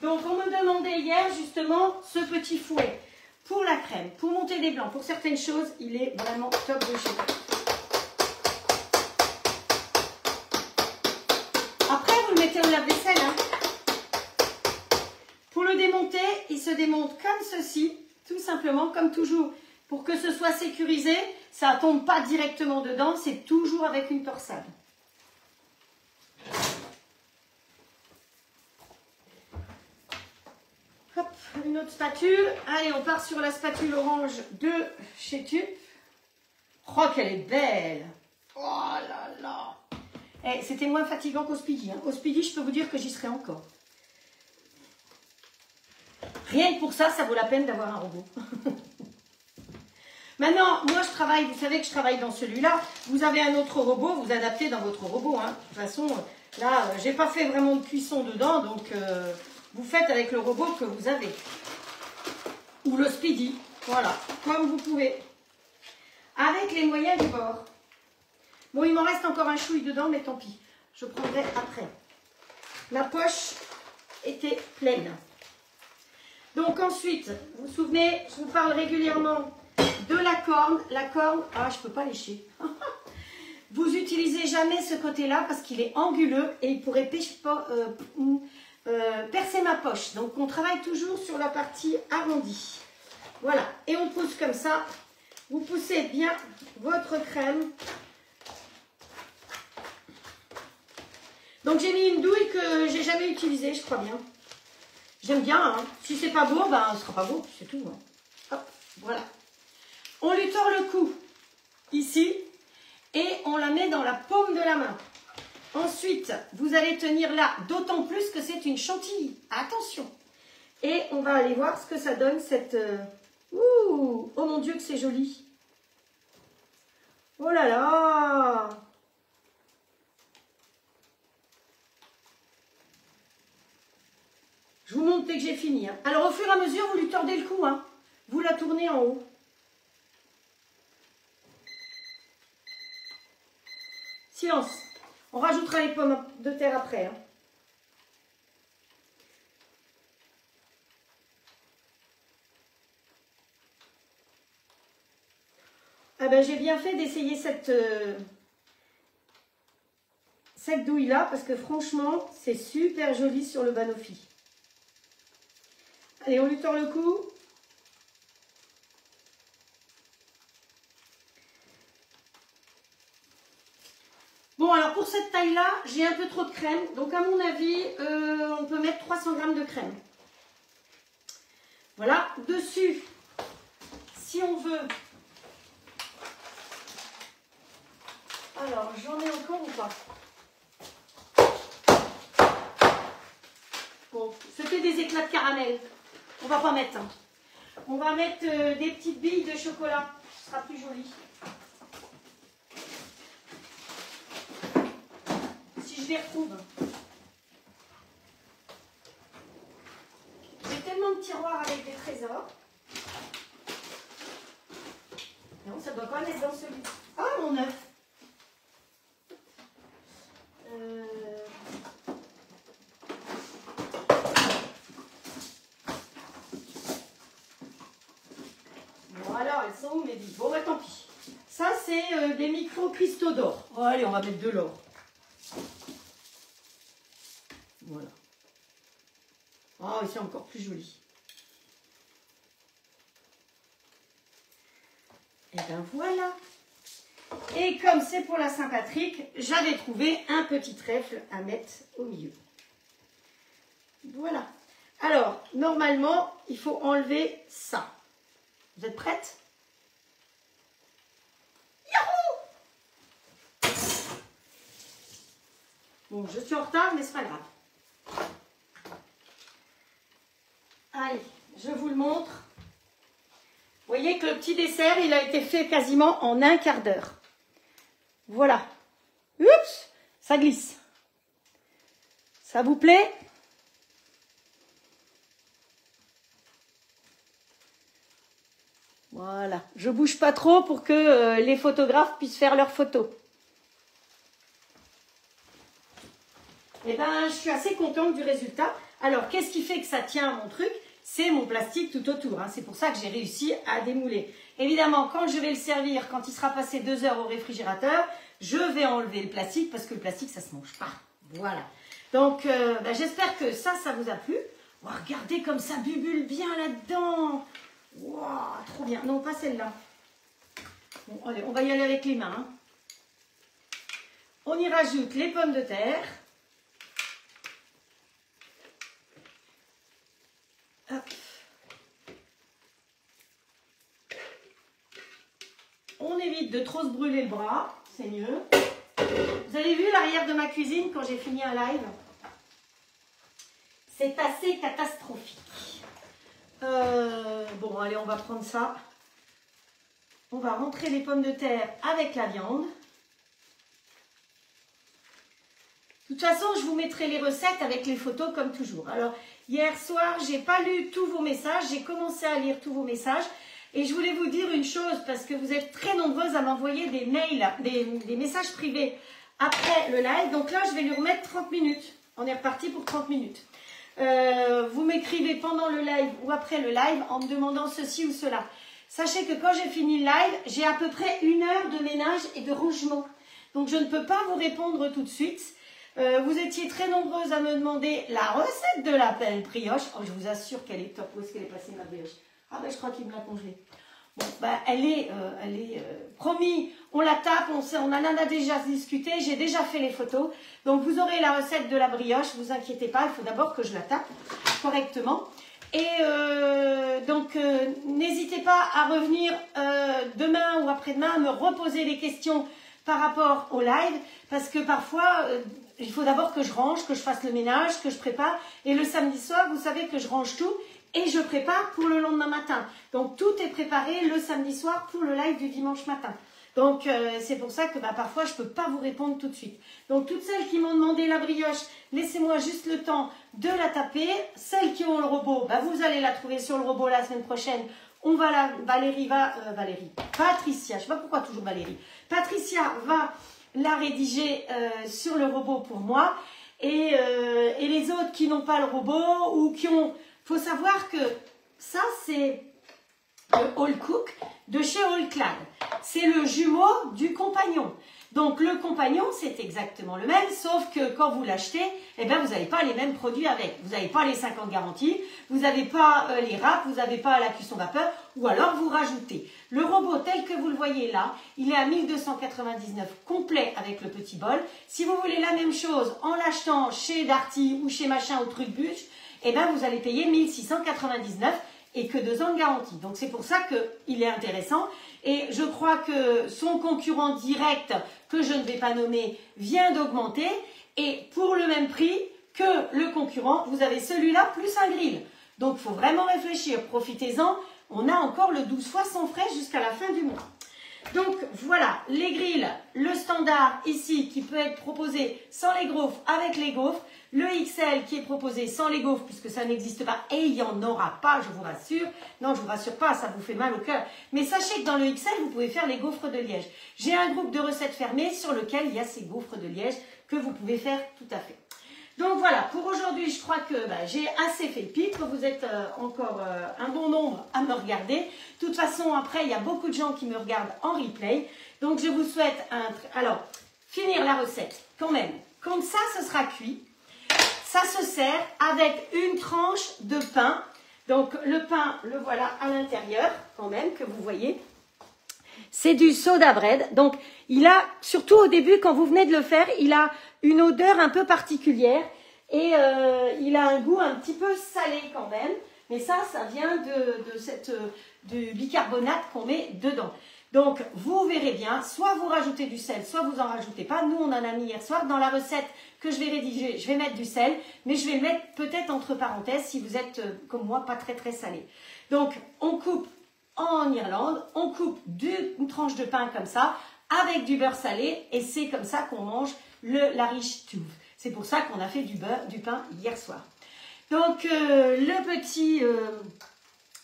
Donc, on me demandait hier, justement, ce petit fouet pour la crème, pour monter des blancs. Pour certaines choses, il est vraiment top de chez toi. Après, vous le mettez au lave-vaisselle. Hein. Pour le démonter, il se démonte comme ceci. Tout simplement, comme toujours, pour que ce soit sécurisé, ça ne tombe pas directement dedans, c'est toujours avec une torsade. Hop, une autre spatule. Allez, on part sur la spatule orange de chez Tup. Oh, qu'elle est belle! Oh là là! Eh, c'était moins fatigant qu'au Speedy. Hein. Au Speedy, je peux vous dire que j'y serai encore. Rien que pour ça, ça vaut la peine d'avoir un robot. Maintenant, moi je travaille, vous savez que je travaille dans celui-là. Vous avez un autre robot, vous adaptez dans votre robot. Hein. De toute façon, là, j'ai pas fait vraiment de cuisson dedans, donc vous faites avec le robot que vous avez. Ou le Speedy, voilà, comme vous pouvez. Avec les moyens du bord. Bon, il m'en reste encore un chouille dedans, mais tant pis. Je prendrai après. La poche était pleine. Donc ensuite, vous vous souvenez, je vous parle régulièrement de la corne. La corne, ah, je ne peux pas lécher. Vous n'utilisez jamais ce côté-là parce qu'il est anguleux et il pourrait percer ma poche. Donc on travaille toujours sur la partie arrondie. Voilà, et on pousse comme ça. Vous poussez bien votre crème. Donc j'ai mis une douille que j'ai jamais utilisée, je crois bien. J'aime bien, hein. Si c'est pas beau, ben ce sera pas beau, c'est tout. Hein. Hop, voilà. On lui tord le cou, ici, et on la met dans la paume de la main. Ensuite, vous allez tenir là, d'autant plus que c'est une chantilly. Attention. Et on va aller voir ce que ça donne, cette... Ouh, oh mon Dieu, que c'est joli. Oh là là. Je vous montre dès que j'ai fini. Hein. Alors, au fur et à mesure, vous lui tordez le cou. Hein. Vous la tournez en haut. Silence. On rajoutera les pommes de terre après. Hein. Ah ben, j'ai bien fait d'essayer cette douille-là parce que franchement, c'est super joli sur le banoffee. Allez, on lui tord le cou. Bon, alors pour cette taille-là, j'ai un peu trop de crème. Donc à mon avis, on peut mettre 300 g de crème. Voilà, dessus, si on veut... Alors, j'en ai encore ou pas? Bon, c'était des éclats de caramel. On va pas mettre. Hein. On va mettre des petites billes de chocolat. Ce sera plus joli. Si je les retrouve. J'ai tellement de tiroirs avec des trésors. Non, ça doit pas mettre dans celui. Ah, mon œuf. Bon, alors, elles sont où mes billes? Bon, bah tant pis. Ça, c'est des micro-cristaux d'or. Oh, allez, on va mettre de l'or. Voilà. Oh, c'est encore plus joli. Et ben voilà. Et comme c'est pour la Saint-Patrick, j'avais trouvé un petit trèfle à mettre au milieu. Voilà. Alors, normalement, il faut enlever ça. Vous êtes prêtes? Yahoo! Bon, je suis en retard, mais c'est pas grave. Allez, je vous le montre. Vous voyez que le petit dessert, il a été fait quasiment en un quart d'heure. Voilà. Oups, ça glisse. Ça vous plaît? Voilà. Je bouge pas trop pour que les photographes puissent faire leurs photos. Eh ben, je suis assez contente du résultat. Alors, qu'est-ce qui fait que ça tient mon truc? C'est mon plastique tout autour. Hein. C'est pour ça que j'ai réussi à démouler. Évidemment, quand je vais le servir, quand il sera passé 2 heures au réfrigérateur, je vais enlever le plastique parce que le plastique, ça ne se mange pas. Voilà. Donc, ben, j'espère que ça vous a plu. Oh, regardez comme ça bubule bien là-dedans. Wow, trop bien. Non, pas celle-là. Bon, allez, on va y aller avec les mains. Hein. On y rajoute les pommes de terre. Hop. On évite de trop se brûler le bras, c'est mieux. Vous avez vu l'arrière de ma cuisine quand j'ai fini un live? C'est assez catastrophique. Bon, allez, on va prendre ça. On va rentrer les pommes de terre avec la viande. De toute façon, je vous mettrai les recettes avec les photos comme toujours. Alors, hier soir, j'ai pas lu tous vos messages. J'ai commencé à lire tous vos messages. Et je voulais vous dire une chose, parce que vous êtes très nombreuses à m'envoyer des mails, des messages privés après le live. Donc là, je vais lui remettre 30 minutes. On est reparti pour 30 minutes. Vous m'écrivez pendant le live ou après le live en me demandant ceci ou cela. Sachez que quand j'ai fini le live, j'ai à peu près 1 heure de ménage et de rangement. Donc, je ne peux pas vous répondre tout de suite. Vous étiez très nombreuses à me demander la recette de la belle brioche. Oh, je vous assure qu'elle est top. Où est-ce qu'elle est passée, ma brioche? Ah ben, je crois qu'il me l'a congelée. Bon, ben, elle est promis, on la tape, on en a déjà discuté, j'ai déjà fait les photos. Donc, vous aurez la recette de la brioche, ne vous inquiétez pas, il faut d'abord que je la tape correctement. Et donc, n'hésitez pas à revenir demain ou après-demain à me reposer les questions par rapport au live, parce que parfois, il faut d'abord que je range, que je fasse le ménage, que je prépare. Et le samedi soir, vous savez que je range tout et je prépare pour le lendemain matin. Donc, tout est préparé le samedi soir pour le live du dimanche matin. Donc, c'est pour ça que parfois, je ne peux pas vous répondre tout de suite. Donc, toutes celles qui m'ont demandé la brioche, laissez-moi juste le temps de la taper. Celles qui ont le robot, vous allez la trouver sur le robot la semaine prochaine. Patricia, je ne sais pas pourquoi toujours Valérie. Patricia va la rédiger sur le robot pour moi. Et les autres qui n'ont pas le robot ou qui ont... Il faut savoir que ça, c'est le All Cook de chez All Clad. C'est le jumeau du compagnon. Donc le compagnon, c'est exactement le même, sauf que quand vous l'achetez, eh ben, vous n'avez pas les mêmes produits avec. Vous n'avez pas les 5 ans de garantie, vous n'avez pas les râpes, vous n'avez pas la cuisson vapeur, ou alors vous rajoutez. Le robot tel que vous le voyez là, il est à 1299 complet avec le petit bol. Si vous voulez la même chose en l'achetant chez Darty ou chez machin ou truc bûche, eh ben, vous allez payer 1699 et que 2 ans de garantie. Donc c'est pour ça qu'il est intéressant. Et je crois que son concurrent direct, que je ne vais pas nommer, vient d'augmenter. Et pour le même prix que le concurrent, vous avez celui-là plus un grill. Donc il faut vraiment réfléchir, profitez-en. On a encore le 12 fois sans frais jusqu'à la fin du mois. Donc voilà, les grilles, le standard ici qui peut être proposé sans les gaufres, avec les gaufres. Le XL qui est proposé sans les gaufres puisque ça n'existe pas et il n'y en aura pas, je vous rassure. Non, je ne vous rassure pas, ça vous fait mal au cœur. Mais sachez que dans le XL, vous pouvez faire les gaufres de Liège. J'ai un groupe de recettes fermées sur lequel il y a ces gaufres de Liège que vous pouvez faire tout à fait. Donc voilà, pour aujourd'hui, je crois que j'ai assez fait le pitre. Vous êtes encore un bon nombre à me regarder. De toute façon, après, il y a beaucoup de gens qui me regardent en replay. Donc je vous souhaite alors, finir la recette quand même. Comme ça, ce sera cuit. Ça se sert avec une tranche de pain. Donc le pain, le voilà à l'intérieur quand même, que vous voyez. C'est du soda bread. Donc il a, surtout au début, quand vous venez de le faire, il a une odeur un peu particulière. Et il a un goût un petit peu salé quand même. Mais ça vient du bicarbonate qu'on met dedans. Donc, vous verrez bien, soit vous rajoutez du sel, soit vous en rajoutez pas. Nous, on en a mis hier soir. Dans la recette que je vais rédiger, je vais mettre du sel, mais je vais le mettre peut-être entre parenthèses si vous êtes, comme moi, pas très très salé. Donc, on coupe en Irlande, on coupe une tranche de pain comme ça, avec du beurre salé, et c'est comme ça qu'on mange la riche touffe. C'est pour ça qu'on a fait du pain hier soir. Donc, le petit,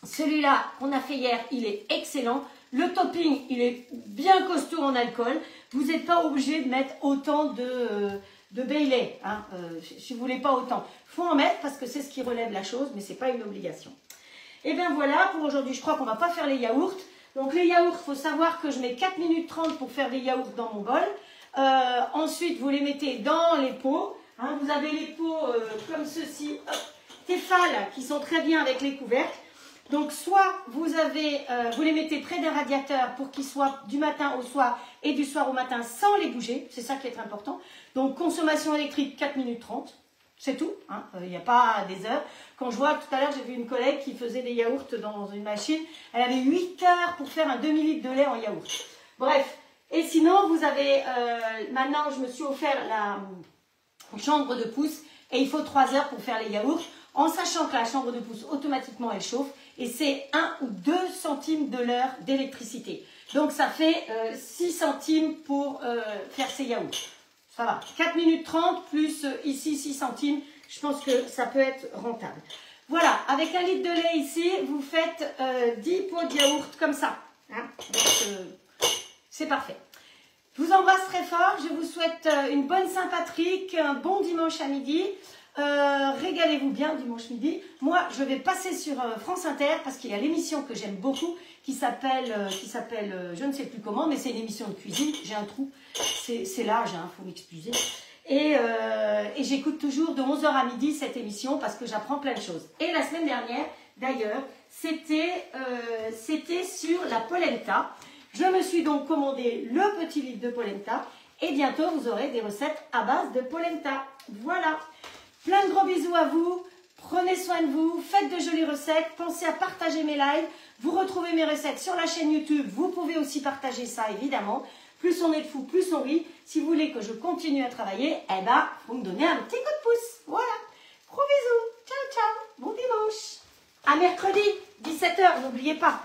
celui-là qu'on a fait hier, il est excellent. Le topping, il est bien costaud en alcool. Vous n'êtes pas obligé de mettre autant de Bailey, hein, si vous ne voulez pas autant. Il faut en mettre parce que c'est ce qui relève la chose, mais ce n'est pas une obligation. Et bien voilà, pour aujourd'hui, je crois qu'on ne va pas faire les yaourts. Donc les yaourts, il faut savoir que je mets 4 minutes 30 pour faire des yaourts dans mon bol. Ensuite, vous les mettez dans les pots. Hein, vous avez les pots comme ceci, Tefal, qui sont très bien avec les couvercles. Donc, soit vous les mettez près d'un radiateur pour qu'ils soient du matin au soir et du soir au matin sans les bouger. C'est ça qui est important. Donc, consommation électrique 4 minutes 30. C'est tout. Hein, il n'y a pas des heures. Quand je vois, tout à l'heure, j'ai vu une collègue qui faisait des yaourts dans une machine. Elle avait 8 heures pour faire un demi-litre de lait en yaourt. Bref. Et sinon, vous avez... maintenant, je me suis offert la chambre de pouce. Et il faut 3 heures pour faire les yaourts. En sachant que la chambre de pouce, automatiquement, elle chauffe. Et c'est 1 ou 2 centimes de l'heure d'électricité. Donc, ça fait 6 centimes pour faire ces yaourts. Ça va. 4 minutes 30 plus ici 6 centimes. Je pense que ça peut être rentable. Voilà. Avec 1 litre de lait ici, vous faites 10 pots de yaourt comme ça. Hein, donc, c'est parfait. Je vous embrasse très fort. Je vous souhaite une bonne Saint-Patrick, un bon dimanche à midi. Régalez-vous bien dimanche midi. Moi, je vais passer sur France Inter parce qu'il y a l'émission que j'aime beaucoup qui s'appelle, je ne sais plus comment, mais c'est une émission de cuisine. J'ai un trou, c'est l'âge, hein, faut m'excuser. Et j'écoute toujours de 11h à midi cette émission parce que j'apprends plein de choses. Et la semaine dernière, d'ailleurs, c'était sur la polenta. Je me suis donc commandé le petit livre de polenta et bientôt vous aurez des recettes à base de polenta. Voilà. Plein de gros bisous à vous, prenez soin de vous, faites de jolies recettes, pensez à partager mes lives, vous retrouvez mes recettes sur la chaîne YouTube, vous pouvez aussi partager ça évidemment. Plus on est de fous, plus on rit. Si vous voulez que je continue à travailler, eh ben, vous me donnez un petit coup de pouce. Voilà, gros bisous, ciao ciao, bon dimanche. À mercredi, 17h, n'oubliez pas.